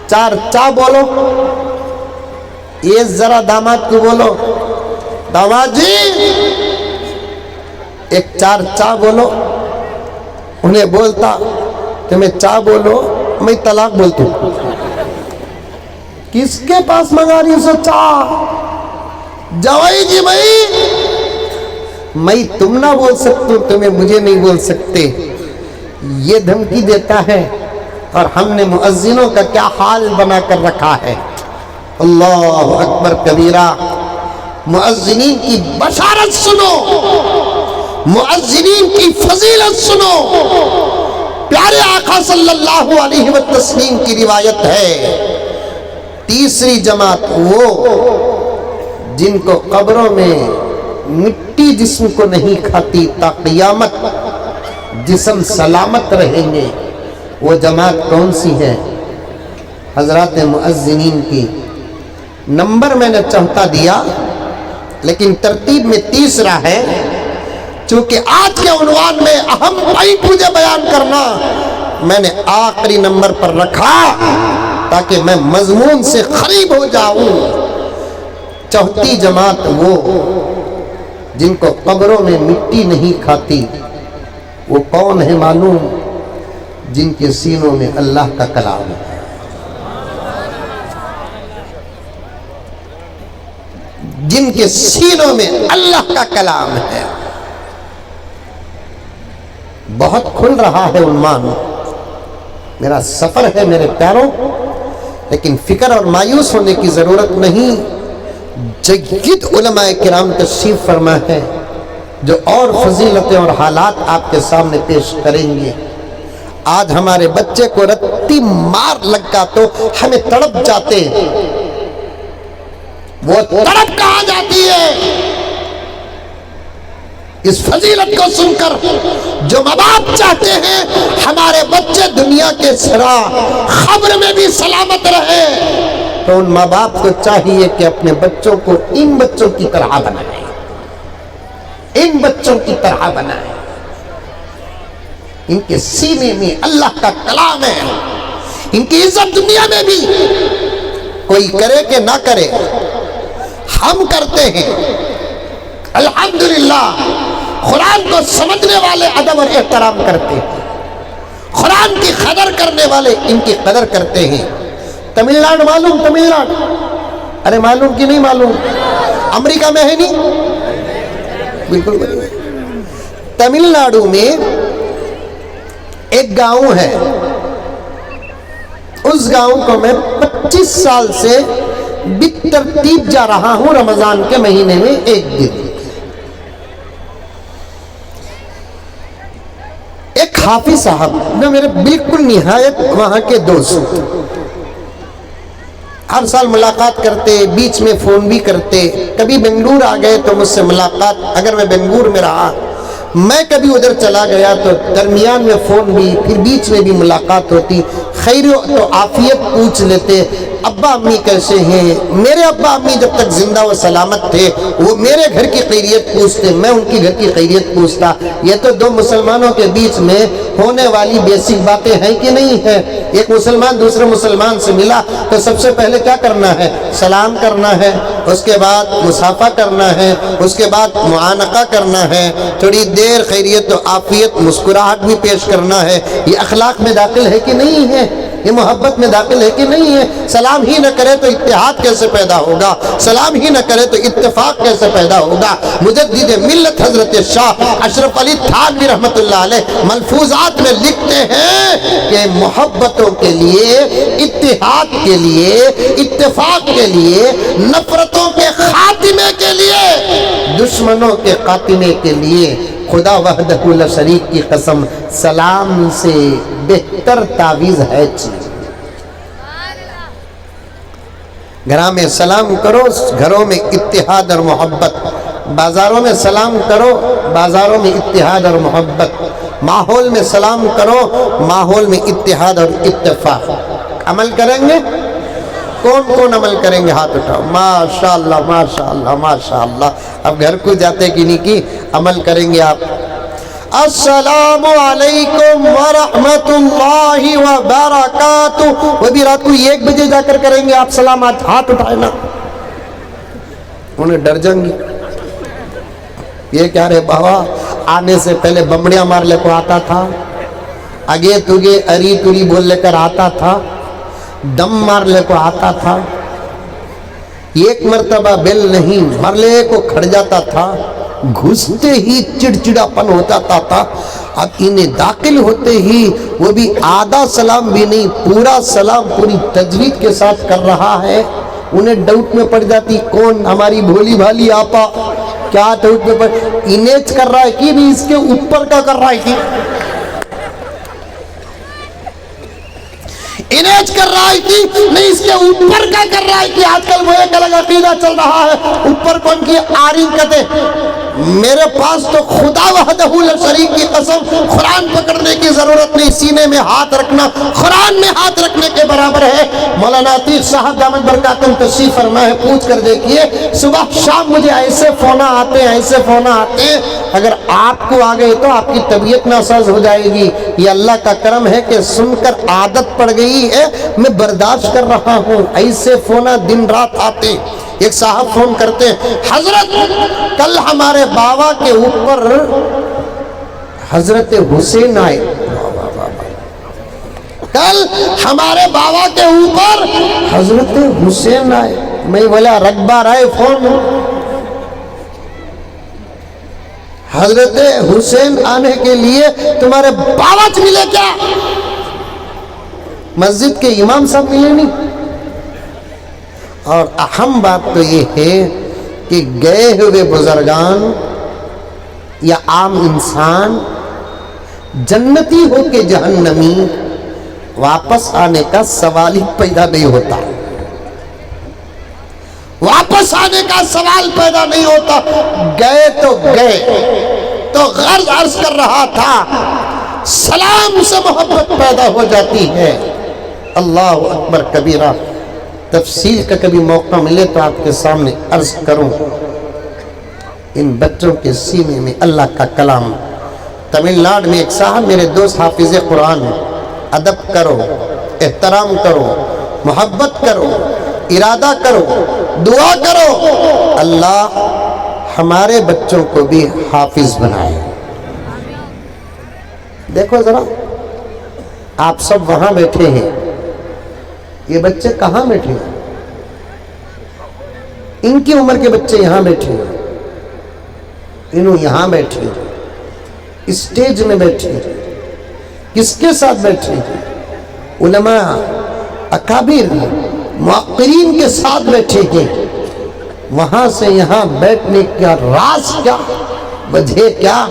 4 چا بولو. یہ ذرا داماد کو بولو، داماد جی 1 4 چا بولو. انہیں بولتا تمہیں چا بولو، میں طلاق بولتا ہوں. کس کے پاس منگا رہی سو چا؟ جوائی جی میں تم نہ بول سکتے، تمہیں مجھے نہیں بول سکتے. یہ دھمکی دیتا ہے. اور ہم نے مؤذنوں کا کیا حال بنا کر رکھا ہے. اللہ اکبر کبیرہ. مؤذنین کی بشارت سنو، مؤذنین کی فضیلت سنو. پیارے آقا صلی اللہ علیہ وسلم کی روایت ہے، تیسری جماعت وہ جن کو قبروں میں مٹی جسم کو نہیں کھاتی، تا قیامت جسم سلامت رہیں گے. وہ جماعت کون سی ہے؟ حضرات مؤذنین کی. نمبر میں نے چوتھا دیا، لیکن ترتیب میں تیسرا ہے. چونکہ آج کے عنوان میں اہم پوائنٹ مجھے بیان کرنا، میں نے آخری نمبر پر رکھا تاکہ میں مضمون سے قریب ہو جاؤں. چوتھی جماعت وہ جن کو قبروں میں مٹی نہیں کھاتی. وہ کون ہے معلوم؟ جن کے سینوں میں اللہ کا کلام ہے. جن کے سینوں میں اللہ کا کلام ہے. بہت کھل رہا ہے عنوان، میرا سفر ہے میرے پیاروں، لیکن فکر اور مایوس ہونے کی ضرورت نہیں. جید علماء کرام تشریف فرما ہے جو اور فضیلتیں اور حالات آپ کے سامنے پیش کریں گے. آج ہمارے بچے کو رتی مار لگا تو ہمیں تڑپ جاتے. وہ تڑپ کہاں جاتی ہے اس فضیلت کو سن کر. جو ماں باپ چاہتے ہیں ہمارے بچے دنیا کے سرا خبر میں بھی سلامت رہے، تو ان ماں باپ کو چاہیے کہ اپنے بچوں کو ان بچوں کی طرح بنائیں، ان بچوں کی طرح بنائیں. ان کے سینے میں اللہ کا کلام ہے. ان کی عزت دنیا میں بھی کوئی کرے کہ نہ کرے، ہم کرتے ہیں الحمدللہ. قرآن کو سمجھنے والے ادب اور احترام کرتے ہیں، قرآن کی قدر کرنے والے ان کی قدر کرتے ہیں. تمل ناڈو معلوم؟ تمل ناڈو ارے معلوم کہ نہیں معلوم؟ امریکہ میں ہے نہیں؟ بالکل. تمل ناڈو میں ایک گاؤں ہے، اس گاؤں کو میں 25 سال سے بالترتیب جا رہا ہوں. رمضان کے مہینے میں ایک دن ایک حافظ صاحب جو میرے بالکل نہایت وہاں کے دوست، ہر سال ملاقات کرتے، بیچ میں فون بھی کرتے. کبھی بنگلور آ گئے تو مجھ سے ملاقات، اگر میں بنگلور میں رہا، میں کبھی ادھر چلا گیا تو درمیان میں فون بھی، پھر بیچ میں بھی ملاقات ہوتی. خیر تو عافیت پوچھ لیتے، ابا امی کیسے ہیں. میرے ابا امی جب تک زندہ و سلامت تھے وہ میرے گھر کی خیریت پوچھتے، میں ان کی گھر کی خیریت پوچھتا. یہ تو دو مسلمانوں کے بیچ میں ہونے والی بیسک باتیں ہیں کہ نہیں ہے. ایک مسلمان دوسرے مسلمان سے ملا تو سب سے پہلے کیا کرنا ہے؟ سلام کرنا ہے، اس کے بعد مصافحہ کرنا ہے، اس کے بعد معانقہ کرنا ہے، تھوڑی دیر خیریت و عافیت مسکراہٹ بھی پیش کرنا ہے. یہ اخلاق میں داخل ہے کہ نہیں ہے؟ یہ محبت میں داخل ہے کہ نہیں ہے؟ سلام ہی نہ کرے تو اتحاد کیسے پیدا ہوگا؟ سلام ہی نہ کرے تو اتفاق کیسے پیدا ہوگا؟ مجدد ملت حضرت شاہ اشرف علی تھانوی رحمۃ اللہ علیہ ملفوظات میں لکھتے ہیں کہ محبتوں کے لیے، اتحاد کے لیے، اتفاق کے لیے، نفرتوں کے خاتمے کے لیے، دشمنوں کے خاتمے کے لیے خدا وحدہ لا شریک کی قسم سلام سے بہتر تعویذ ہے چیز۔ گھروں میں سلام کرو، گھروں میں اتحاد اور محبت، بازاروں میں سلام کرو، بازاروں میں اتحاد اور محبت، ماحول میں سلام کرو، ماحول میں اتحاد اور اتفاق۔ عمل کریں گے؟ کون کون عمل کریں گے؟ ہاتھ اٹھاؤ۔ ماشاءاللہ ماشاءاللہ ماشاءاللہ۔ اب گھر کو جاتے کہ نہیں کی عمل کریں گے آپ۔ السلام علیکم ورحمۃ اللہ وبرکاتہ۔ وہ بھی رات کو 1 بجے جا کر کریں گے آپ سلام، آج ہاتھ اٹھائے نا، انہیں ڈر جائیں گے۔ یہ کیا رہے بابا، آنے سے پہلے بمڑیاں مار لے کو آتا تھا، اگے تگے اری تری بول لے کر آتا تھا، دم مار لے کو آتا تھا، ایک مرتبہ بیل نہیں مرلے کو کھڑ جاتا تھا، گھستے ہی چڑچڑا پن ہو جاتا تھا۔ اب انہیں داخل ہوتے ہی وہ بھی آدھا سلام بھی نہیں، پورا سلام پوری تجوید کے ساتھ کر رہا ہے۔ انہیں ڈاؤٹ میں پڑ جاتی کون ہماری بھولی بھالی آپا، کیا ڈاؤٹ میں پڑ، انیج کر رہا ہے کہ نہیں اس کے اوپر کا کر رہا ہے کہ انیج کر رہا ہے کہ نہیں اس کے اوپر کا کر رہا ہے کہ آج کل وہ ایک الگ عقیدہ چل رہا ہے، اوپر کون کی آرین کہتے۔ میرے پاس تو خدا وحدہ لا شریک کی قسم قرآن پکڑنے کی ضرورت نہیں، سینے میں ہاتھ رکھنا قرآن میں ہاتھ رکھنے کے برابر ہے۔ مولانا عتیق صاحب دامت برکاتہم تشریف فرمائے، پوچھ کر دیکھیے صبح شام مجھے ایسے فونا آتے ہیں، ایسے فونا آتے ہیں، اگر آپ کو آ گئے تو آپ کی طبیعت ناساز ہو جائے گی۔ یہ اللہ کا کرم ہے کہ سن کر عادت پڑ گئی ہے، میں برداشت کر رہا ہوں۔ ایسے فونا دن رات آتے۔ ایک صاحب فون کرتے ہیں، حضرت کل ہمارے بابا کے اوپر حضرت حسین آئے، کل ہمارے بابا کے اوپر حضرت حسین آئے۔ میں بولا رقبہ رائے فون، حضرت حسین آنے کے لیے تمہارے بابا ملے کیا؟ مسجد کے امام صاحب ملے نہیں؟ اور اہم بات تو یہ ہے کہ گئے ہوئے بزرگان یا عام انسان جنتی ہو کے جہنمی واپس آنے کا سوال ہی پیدا نہیں ہوتا، واپس آنے کا سوال پیدا نہیں ہوتا۔ گئے تو گئے، تو غرض عرض کر رہا تھا سلام سے محبت پیدا ہو جاتی ہے۔ اللہ اکبر کبیرہ۔ تفصیل کا کبھی موقع ملے تو آپ کے سامنے عرض کروں، ان بچوں کے سینے میں اللہ کا کلام۔ تمل ناڈ میں ایک صاحب میرے دوست حافظ قرآن، ادب کرو، احترام کرو، محبت کرو، ارادہ کرو، دعا کرو، اللہ ہمارے بچوں کو بھی حافظ بنائے۔ دیکھو ذرا، آپ سب وہاں بیٹھے ہیں، یہ بچے کہاں بیٹھے ہیں؟ ان کی عمر کے بچے یہاں بیٹھے ہیں، انہوں یہاں بیٹھے ہیں، اسٹیج میں بیٹھے ہیں، کس کے ساتھ بیٹھے ہیں؟ علماء اکابر معقرین کے ساتھ بیٹھے ہیں۔ وہاں سے یہاں بیٹھنے کا راز کیا، وجہ کیا؟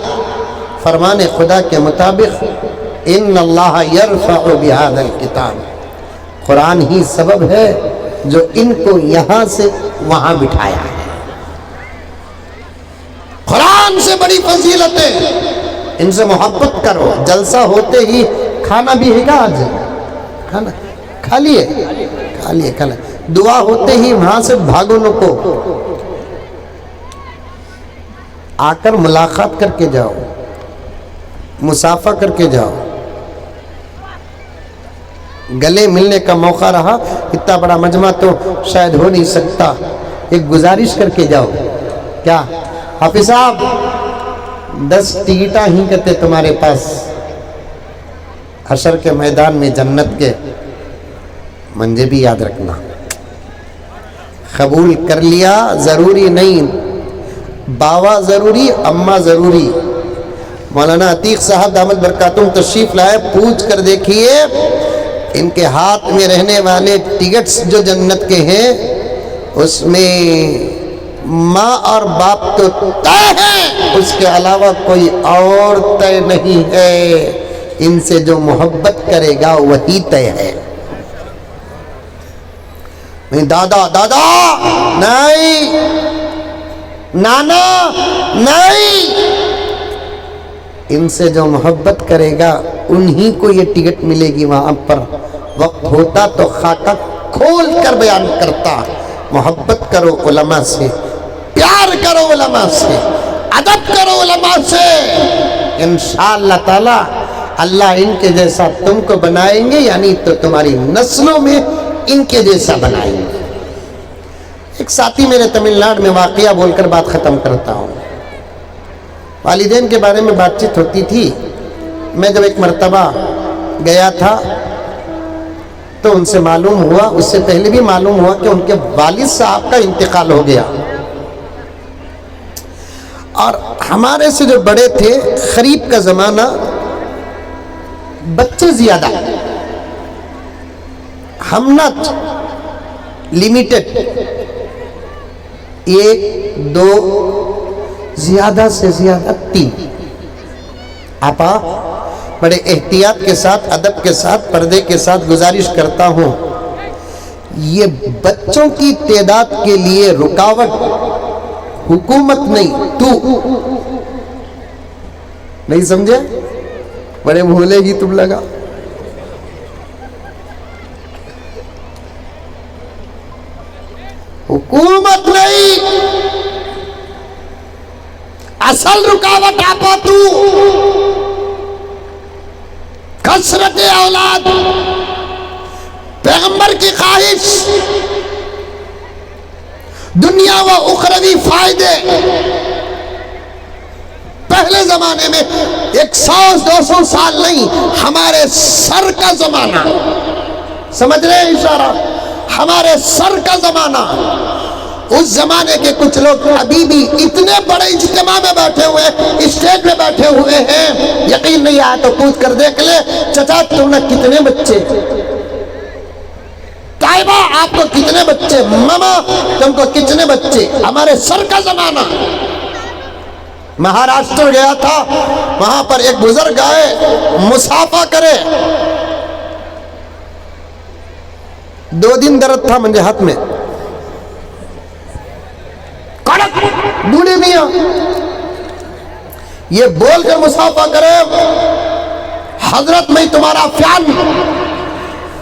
فرمان خدا کے مطابق ان اللہ یرفع بہذا الکتاب، قرآن ہی سبب ہے جو ان کو یہاں سے وہاں بٹھایا ہے۔ قرآن سے بڑی فضیلت ہے، ان سے محبت کرو۔ جلسہ ہوتے ہی کھانا بھی ہے گا، آج کھانا کھا لیے، کھا لیے، کھا لیے۔ دعا ہوتے ہی وہاں سے بھاگو نکو، آ کر ملاقات کر کے جاؤ، مصافحہ کر کے جاؤ۔ گلے ملنے کا موقع رہا، اتنا بڑا مجمع تو شاید ہو نہیں سکتا، ایک گزارش کر کے جاؤ۔ کیا حافظ صاحب 10 ٹکٹاں ہی کہتے تمہارے پاس حشر کے میدان میں جنت کے، منجھے بھی یاد رکھنا، قبول کر لیا ضروری نہیں، باوا ضروری، اماں ضروری۔ مولانا عتیق صاحب دامت برکاتہم تشریف لائے، پوچھ کر دیکھیے ان کے ہاتھ میں رہنے والے ٹکٹس جو جنت کے ہیں اس میں ماں اور باپ تو طے ہے، اس کے علاوہ کوئی اور طے نہیں ہے، ان سے جو محبت کرے گا وہی طے ہے۔ نہیں دادا دادا نہیں، نانا نہیں، ان سے جو محبت کرے گا انہی کو یہ ٹکٹ ملے گی وہاں پر۔ وقت ہوتا تو خاکہ کھول کر بیان کرتا، محبت کرو علماء سے، پیار کرو علماء سے، ادب کرو علماء سے، انشاءاللہ تعالی اللہ ان کے جیسا تم کو بنائیں گے، یعنی تو تمہاری نسلوں میں ان کے جیسا بنائیں گے۔ ایک ساتھی میرے تمل ناڈو میں واقعہ بول کر بات ختم کرتا ہوں۔ والدین کے بارے میں بات چیت ہوتی تھی، میں جب ایک مرتبہ گیا تھا تو ان سے معلوم ہوا، اس سے پہلے بھی معلوم ہوا کہ ان کے والد صاحب کا انتقال ہو گیا، اور ہمارے سے جو بڑے تھے، قریب کا زمانہ، بچے زیادہ، ہم نہ لمیٹڈ، ایک دو زیادہ سے زیادہ 3۔ آپا بڑے احتیاط کے ساتھ، ادب کے ساتھ، پردے کے ساتھ گزارش کرتا ہوں، یہ بچوں کی تعداد کے لیے رکاوٹ حکومت نہیں، تو نہیں سمجھے؟ بڑے بھولے ہی تم لگا۔ حکومت نہیں، اصل رکاوٹ آپا تو، کثرت اولاد، پیغمبر کی خواہش، دنیا و اخروی فائدے۔ پہلے زمانے میں 100-200 سال نہیں، ہمارے سر کا زمانہ، سمجھ رہے ہیں اشارہ؟ ہمارے سر کا زمانہ، اس زمانے کے کچھ لوگ ابھی بھی اتنے بڑے اجتماع میں بیٹھے ہوئے، اسٹیج میں بیٹھے ہوئے ہیں، یقین نہیں آیا تو پوچھ کر دیکھ لے، چچا تم نے کتنے بچے؟ طائبہ آپ کو کتنے بچے؟ ماما تم کو کتنے بچے؟ ہمارے سر کا زمانہ۔ مہاراشٹر گیا تھا، وہاں پر ایک بزرگ آئے، مسافہ کرے، 2 دن درد تھا مجھے ہاتھ میں، کڑک بوڑھے میاں یہ بول کر مسافہ کرے، حضرت میں تمہارا فیان،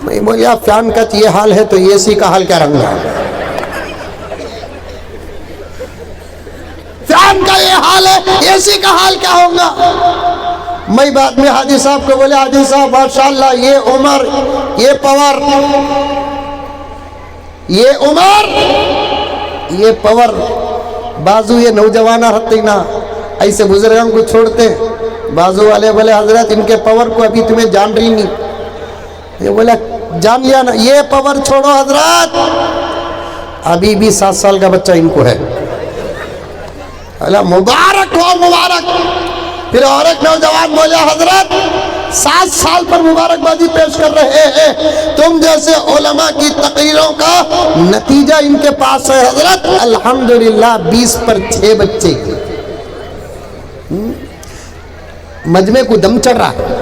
میں بولیا فیان کا یہ حال ہے تو اے سی کا حال کیا رہوں گا؟ فیان کا یہ حال ہے، اے سی کا حال کیا ہوگا؟ میں بعد میں حاجی صاحب کو بولے، حاجی صاحب ماشاءاللہ یہ عمر، یہ پاور، یہ عمر، یہ پاور، بازو یہ نوجوانہ رہتے نا، ایسے بزرگوں کو چھوڑتے، بازو والے بولے حضرت ان کے پاور کو ابھی تمہیں جان رہی نہیں، یہ بولے جان لیا نا، یہ پاور چھوڑو حضرت، ابھی بھی 7 سال کا بچہ ان کو ہے۔ اللہ مبارک ہو مبارک۔ پھر اور ایک نوجوان بولے حضرت 7 سال پر مبارکبادی پیش کر رہے ہیں، تم جیسے علماء کی تقریروں کا نتیجہ ان کے پاس ہے حضرت، الحمدللہ 20 پر 6 بچے، مجمع کو دم چڑھ رہا ہے،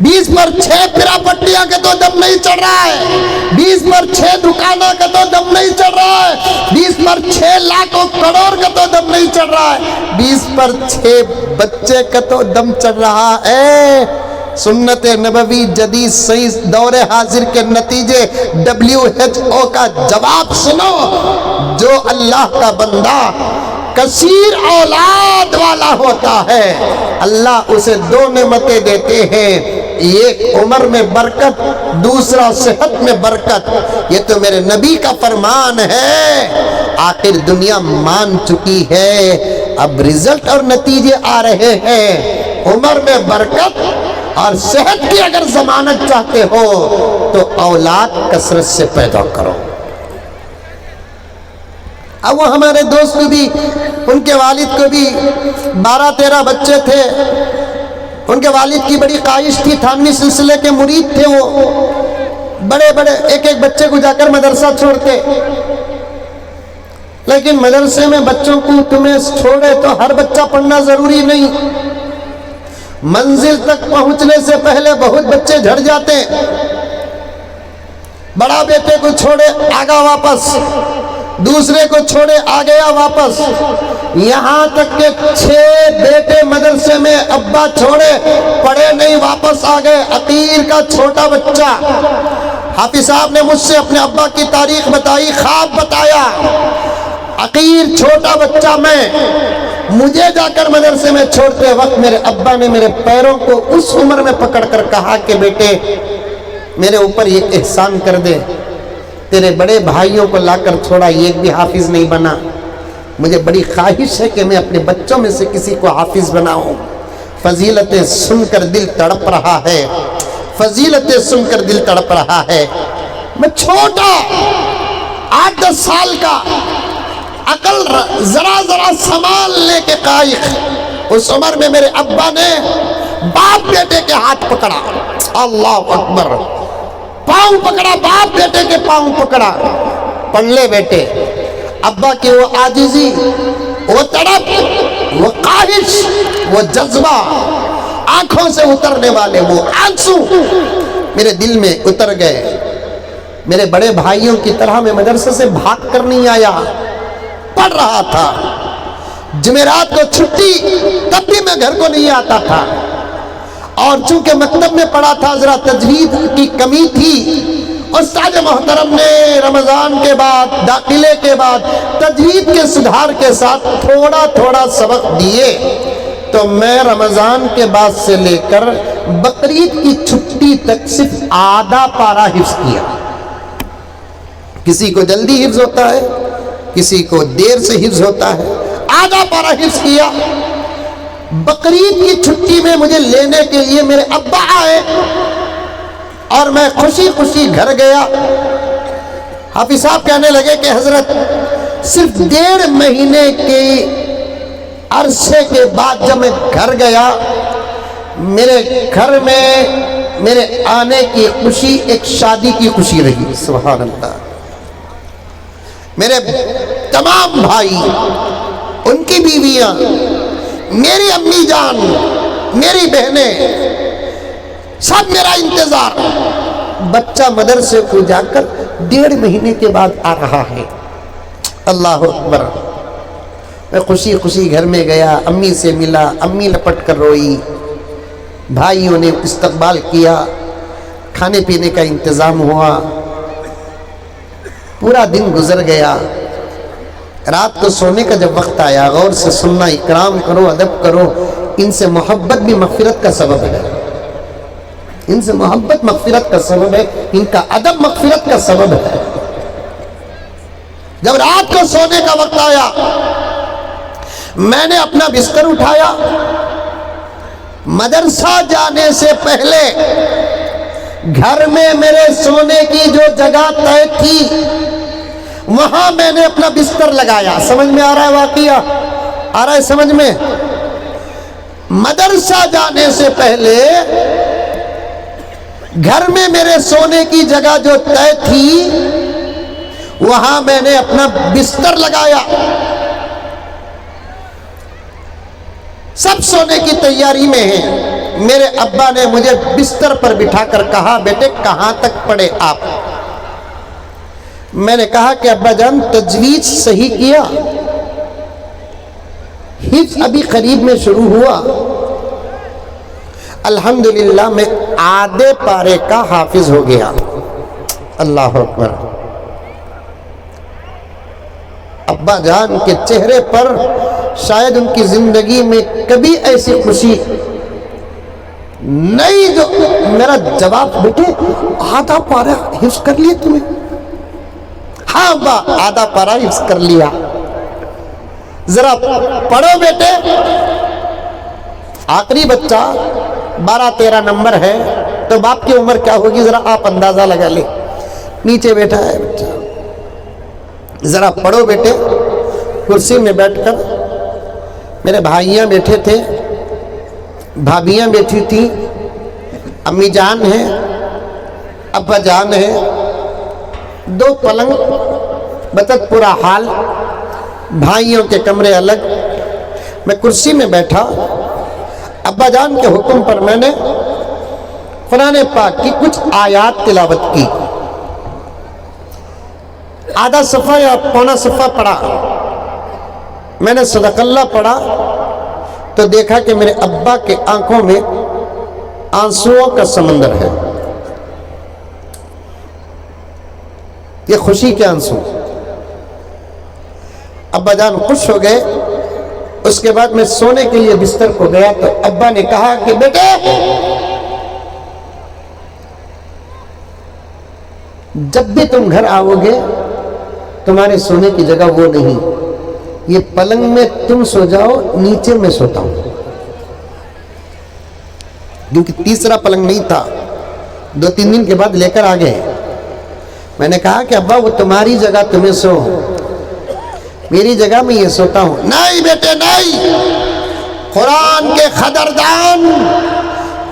20 پر 6 پھرا پٹیاں کے تو دم نہیں چڑھ رہا ہے، 20 پر 6 دکانوں کا تو دم نہیں چڑھ رہا ہے، 20 پر 6 لاکھوں کروڑ کا تو دم نہیں چڑھ رہا ہے، 20 پر 6 بچے کا تو دم چڑھ رہا ہے۔ سنت نبوی جدید صحیح دور حاضر کے نتیجے WHO کا جواب سنو، جو اللہ کا بندہ کثیر اولاد والا ہوتا ہے اللہ اسے 2 نعمتیں دیتے ہیں، ایک عمر میں برکت، دوسرا صحت میں برکت۔ یہ تو میرے نبی کا فرمان ہے، آخر دنیا مان چکی ہے، اب رزلٹ اور نتیجے آ رہے ہیں، عمر میں برکت، اور صحت کی اگر ضمانت چاہتے ہو تو اولاد کثرت سے پیدا کرو۔ اب وہ ہمارے دوست کو بھی، ان کے والد کو بھی 12-13 بچے تھے، ان کے والد کی بڑی خواہش تھی، تھانوی سلسلے کے مرید تھے، وہ بڑے بڑے ایک ایک بچے کو جا کر مدرسہ چھوڑتے، لیکن مدرسے میں بچوں کو تمہیں چھوڑے تو ہر بچہ پڑھنا ضروری نہیں، منزل تک پہنچنے سے پہلے بہت بچے جھڑ جاتے، بڑا بیٹے کو چھوڑے آگا واپس، دوسرے کو چھوڑے آ گیا واپس، یہاں تک کہ 6 بیٹے مدرسے میں ابا چھوڑے پڑھے نہیں، واپس آ گئے۔ عقیر کا چھوٹا بچہ، حافظ صاحب نے مجھ سے اپنے ابا کی تاریخ بتائی، خواب بتایا، عقیر چھوٹا بچہ میں، مجھے جا کر مدرسے میں چھوڑتے وقت میرے ابا نے میرے پیروں کو اس عمر میں پکڑ کر کہا کہ بیٹے میرے اوپر یہ احسان کر دے، تیرے بڑے بھائیوں کو لا کر چھوڑا، ایک بھی حافظ نہیں بنا، مجھے بڑی خواہش ہے کہ میں اپنے بچوں میں سے کسی کو حافظ بناؤں۔ فضیلتیں سن کر دل تڑپ رہا ہے، فضیلتیں سن کر دل تڑپ رہا ہے۔ میں چھوٹا 8-10 سال کا، عقل ذرا ذرا سنبھالنے کے قائق، اس عمر میں میرے ابا نے باپ بیٹے کے ہاتھ پکڑا، اللہ اکبر، پاؤں پکڑا، باپ بیٹے کے پاؤں پکڑا، پڑھ لے بیٹے۔ ابا کی وہ عاجزی، وہ تڑپ، وہ خواہش، وہ جذبہ، آنکھوں سے اترنے والے وہ آنسو میرے دل میں اتر گئے۔ میرے بڑے بھائیوں کی طرح میں مدرسے سے بھاگ کر نہیں آیا، پڑھ رہا تھا، جمعرات کو چھٹی تب بھی میں گھر کو نہیں آتا تھا، اور چونکہ مکتب میں پڑھا تھا ذرا تجوید کی کمی تھی، استاد محترم نے رمضان کے بعد، داخلے کے بعد تجوید کے سدھار کے ساتھ تھوڑا تھوڑا سبق دیے، تو میں رمضان کے بعد سے لے کر بقرعید کی چھٹی تک صرف آدھا پارہ حفظ کیا۔ کسی کو جلدی حفظ ہوتا ہے، کسی کو دیر سے حفظ ہوتا ہے، آدھا پارہ حفظ کیا۔ بقرعید کی چھٹی میں مجھے لینے کے لیے میرے ابا آئے اور میں خوشی خوشی گھر گیا۔ حافظ صاحب کہنے لگے کہ حضرت صرف 1.5 مہینے کے عرصے کے بعد جب میں گھر گیا، میرے گھر میں میرے آنے کی خوشی ایک شادی کی خوشی رہی، سبحان اللہ۔ میرے تمام بھائی، ان کی بیویاں، میری امی جان، میری بہنیں، سب میرا انتظار، بچہ مدرسے کو جا کر 1.5 مہینے کے بعد آ رہا ہے، اللہ اکبر۔ میں خوشی خوشی گھر میں گیا، امی سے ملا، امی لپٹ کر روئی، بھائیوں نے استقبال کیا، کھانے پینے کا انتظام ہوا، پورا دن گزر گیا۔ رات کو سونے کا جب وقت آیا، غور سے سننا، اکرام کرو، ادب کرو، ان سے محبت بھی مغفرت کا سبب ہے، ان سے محبت مغفرت کا سبب ہے، ان کا ادب مغفرت کا سبب ہے۔ جب رات کو سونے کا وقت آیا، میں نے اپنا بستر اٹھایا، مدرسہ جانے سے پہلے گھر میں میرے سونے کی جو جگہ طے تھی وہاں میں نے اپنا بستر لگایا۔ سمجھ میں آ رہا ہے واقعہ؟ آ رہا ہے سمجھ میں؟ مدرسہ جانے سے پہلے گھر میں میرے سونے کی جگہ جو طے تھی وہاں میں نے اپنا بستر لگایا، سب سونے کی تیاری میں ہیں۔ میرے ابا نے مجھے بستر پر بٹھا کر کہا، بیٹے کہاں تک پڑھے آپ؟ میں نے کہا کہ ابا جان تجوید صحیح کیا، حفظ ابھی قریب میں شروع ہوا، الحمدللہ میں آدھے پارے کا حافظ ہو گیا، اللہ اکبر۔ ابا جان کے چہرے پر شاید ان کی زندگی میں کبھی ایسی خوشی نہیں جو میرا جواب، بیٹے آدھا پارہ حفظ کر لیا تمہیں؟ ہاں ابا آدھا پارہ حفظ کر لیا، ذرا پڑھو بیٹے۔ آخری بچہ 12-13 نمبر ہے تو باپ کی عمر کیا ہوگی ذرا آپ اندازہ لگا لیں. نیچے بیٹھا ہے بچہ. ذرا پڑھو بیٹے. کرسی میں بیٹھ کر میرے بھائیاں بیٹھے تھے, بھابیاں بیٹھی تھیں, امی جان ہیں, ابا جان ہے, 2 پلنگ, بتت پورا حال, بھائیوں کے کمرے الگ. میں کرسی میں بیٹھا, ابا جان کے حکم پر میں نے قرآن پاک کی کچھ آیات تلاوت کی. آدھا صفحہ یا پونا صفحہ پڑھا. میں نے صدق اللہ پڑھا تو دیکھا کہ میرے ابا کے آنکھوں میں آنسوؤں کا سمندر ہے. یہ خوشی کے آنسو. ابا جان خوش ہو گئے. اس کے بعد میں سونے کے لیے بستر کو گیا تو ابا نے کہا کہ بیٹے جب بھی تم گھر آؤ گے تمہارے سونے کی جگہ وہ نہیں, یہ پلنگ میں تم سو جاؤ, نیچے میں سوتا ہوں. کیونکہ تیسرا پلنگ نہیں تھا, 2-3 دن کے بعد لے کر آ گئے. میں نے کہا کہ ابا وہ تمہاری جگہ تمہیں سو, میری جگہ میں یہ سوتا ہوں. نہیں بیٹے نہیں, قرآن کے قدردان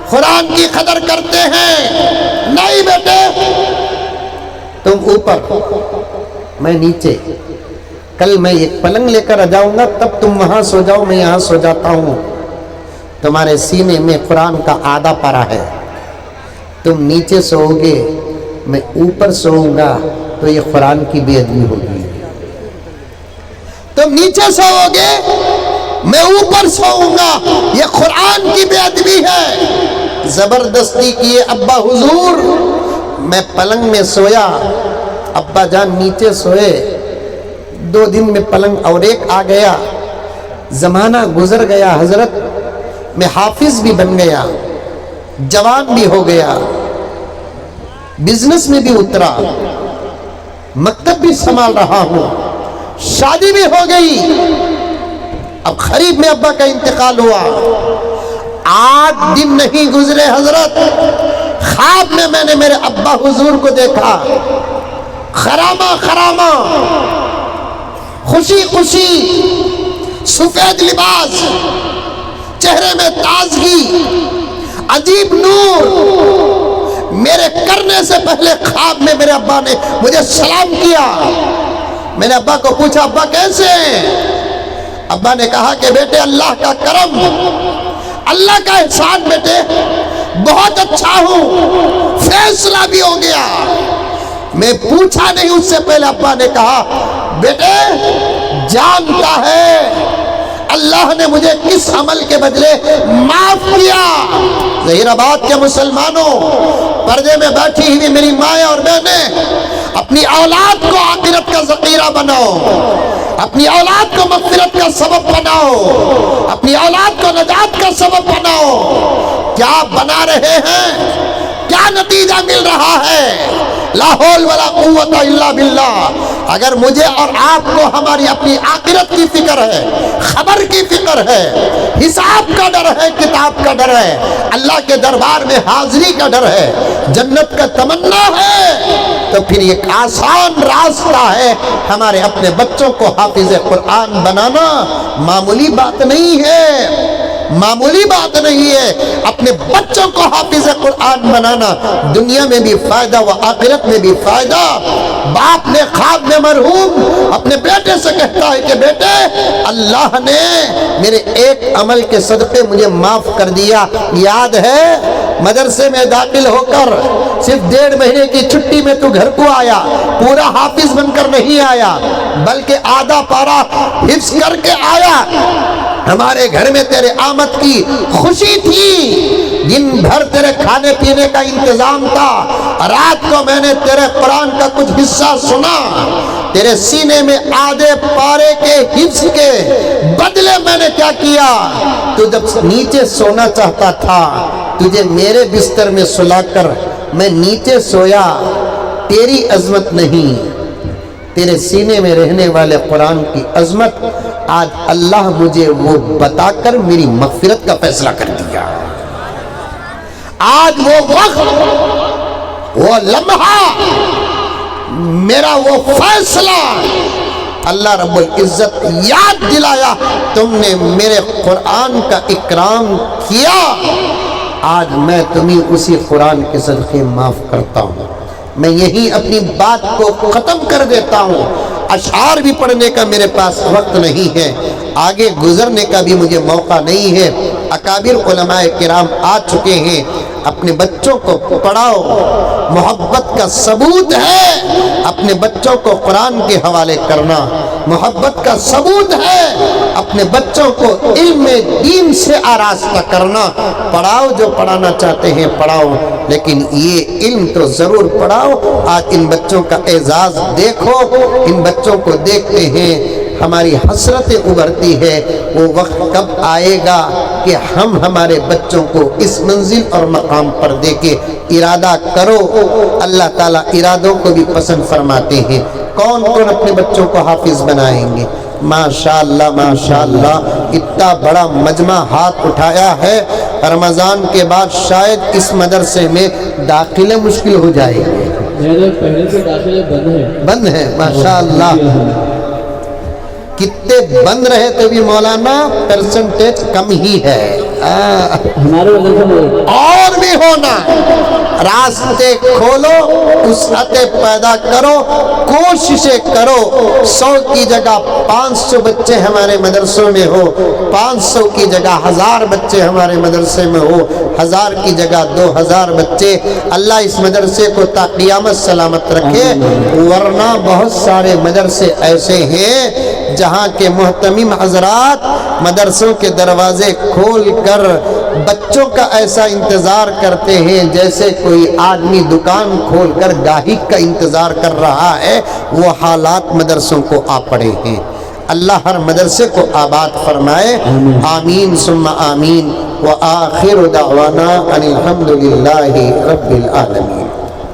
قرآن کی قدر کرتے ہیں. نہیں بیٹے تم اوپر, میں نیچے. کل میں ایک پلنگ لے کر آ جاؤں گا, تب تم وہاں سو جاؤ, میں یہاں سو جاتا ہوں. تمہارے سینے میں قرآن کا آدھا پارا ہے, تم نیچے سو گے, میں اوپر سوؤں گا تو یہ قرآن کی بے ادبی ہوگی. تم نیچے سوؤ گے, میں اوپر سوؤں گا, یہ قرآن کی بے ادبی ہے. زبردستی کیے ابا حضور. میں پلنگ میں سویا, ابا جان نیچے سوئے. 2 دن میں پلنگ اور ایک آ گیا. زمانہ گزر گیا حضرت, میں حافظ بھی بن گیا, جوان بھی ہو گیا, بزنس میں بھی اترا, مکتب بھی سنبھال رہا ہوں, شادی بھی ہو گئی. اب قریب میں ابا کا انتقال ہوا. 8 دن نہیں گزرے حضرت, خواب میں نے میرے ابا حضور کو دیکھا. خرامہ خرامہ, خوشی خوشی, سفید لباس, چہرے میں تازگی, عجیب نور. میرے کرنے سے پہلے خواب میں میرے ابا نے مجھے سلام کیا. میں نے ابا کو پوچھا ابا کیسے ہیں؟ ابا نے کہا کہ بیٹے اللہ کا کرم, اللہ کا احسان بیٹے, بہت اچھا ہوں, فیصلہ بھی ہو گیا. میں پوچھا نہیں اس سے پہلے ابا نے کہا بیٹے جانتا ہے اللہ نے مجھے کس عمل کے بدلے معاف کیا. ظہیر آباد کے مسلمانوں, پردے میں بیٹھی ہوئی میری مائیں اور بہنیں, اپنی اولاد کو آخرت کا ذخیرہ بناؤ, اپنی اولاد کو مغفرت کا سبب بناؤ, اپنی اولاد کو نجات کا سبب بناؤ. کیا بنا رہے ہیں, کیا نتیجہ مل رہا ہے؟ لا حول ولا قوت الا باللہ. اگر مجھے اور آپ کو ہماری اپنی آخرت کی فکر ہے, خبر کی فکر ہے, حساب کا ڈر ہے, کتاب کا ڈر ہے, اللہ کے دربار میں حاضری کا ڈر ہے, جنت کا تمنا ہے, تو پھر ایک آسان راستہ ہے. ہمارے اپنے بچوں کو حافظ قرآن بنانا معمولی بات نہیں ہے, معمولی بات نہیں ہے. اپنے بچوں کو حافظ قرآن بنانا دنیا میں بھی فائدہ و آخرت میں بھی فائدہ. باپ نے خواب میں مرحوم اپنے بیٹے سے کہتا ہے کہ بیٹے اللہ نے میرے ایک عمل کے صدقے مجھے معاف کر دیا. یاد ہے مدرسے میں داخل ہو کر صرف 1.5 مہینے کی چھٹی میں تو گھر کو آیا, پورا حافظ بن کر نہیں آیا بلکہ آدھا پارا حفظ کر کے آیا. ہمارے گھر میں تیرے آمد کی خوشی تھی, دن بھر تیرے کھانے پینے کا انتظام تھا, رات کو میں نے تیرے قرآن کا کچھ حصہ سنا, تیرے سینے میں آدھے پارے کے حفظ کے بدلے میں نے کیا کیا, تو جب نیچے سونا چاہتا تھا تجھے میرے بستر میں سلا کر میں نیچے سویا. تیری عظمت نہیں, تیرے سینے میں رہنے والے قرآن کی عظمت آج اللہ مجھے وہ بتا کر میری مغفرت کا فیصلہ کر دیا. آج وہ وقت، وہ لمحہ، میرا وہ فیصلہ اللہ رب العزت یاد دلایا، تم نے میرے قرآن کا اکرام کیا، آج میں تمہیں اسی قرآن کے صدقے معاف کرتا ہوں۔ میں یہی اپنی بات کو ختم کر دیتا ہوں، اشعار بھی پڑھنے کا میرے پاس وقت نہیں ہے، آگے گزرنے کا بھی مجھے موقع نہیں ہے۔ اکابر علماء کرام آ چکے ہیں، اپنے بچوں کو پڑھاؤ، محبت کا ثبوت ہے اپنے بچوں کو قرآن کے حوالے کرنا، محبت کا ثبوت ہے اپنے بچوں کو علم دین سے آراستہ کرنا۔ پڑھاؤ، جو پڑھانا چاہتے ہیں پڑھاؤ، لیکن یہ علم تو ضرور پڑھاؤ۔ آج ان بچوں کا اعزاز دیکھو، ان بچوں کو دیکھتے ہیں ہماری حسرتیں ابھرتی ہے۔ وہ وقت کب آئے گا کہ ہم ہمارے بچوں کو اس منزل اور مقام پر دے کے ارادہ کرو۔ اللہ تعالیٰ ارادوں کو بھی پسند فرماتے ہیں۔ کون کون اپنے بچوں کو حافظ بنائیں گے؟ ماشاءاللہ ماشاءاللہ، اتنا بڑا مجمع ہاتھ اٹھایا ہے۔ رمضان کے بعد شاید اس مدرسے میں داخلے مشکل ہو جائے گی، پہلے سے داخلے بند ہے ماشاءاللہ۔ کتنے بند رہے تو بھی مولانا پرسنٹیج کم ہی ہے، ہمارے اور بھی ہونا۔ راستے کھولو، وسعتیں پیدا کرو، کوششیں کرو۔ 100 کی جگہ 500 بچے ہمارے مدرسوں میں ہو، 500 کی جگہ 1000 بچے ہمارے مدرسے میں ہو، 1000 کی جگہ 2000 بچے۔ اللہ اس مدرسے کو تا قیامت سلامت رکھے، ورنہ بہت سارے مدرسے ایسے ہیں جہاں کے محتمم حضرات مدرسوں کے دروازے کھول کر بچوں کا ایسا انتظار کرتے ہیں جیسے کوئی آدمی دکان کھول کر گاہک کا انتظار کر رہا ہے۔ وہ حالات مدرسوں کو آ پڑے ہیں۔ اللہ ہر مدرسے کو آباد فرمائے، آمین ثم آمین۔ وآخر دعوانا ان الحمد للہ رب العالمین۔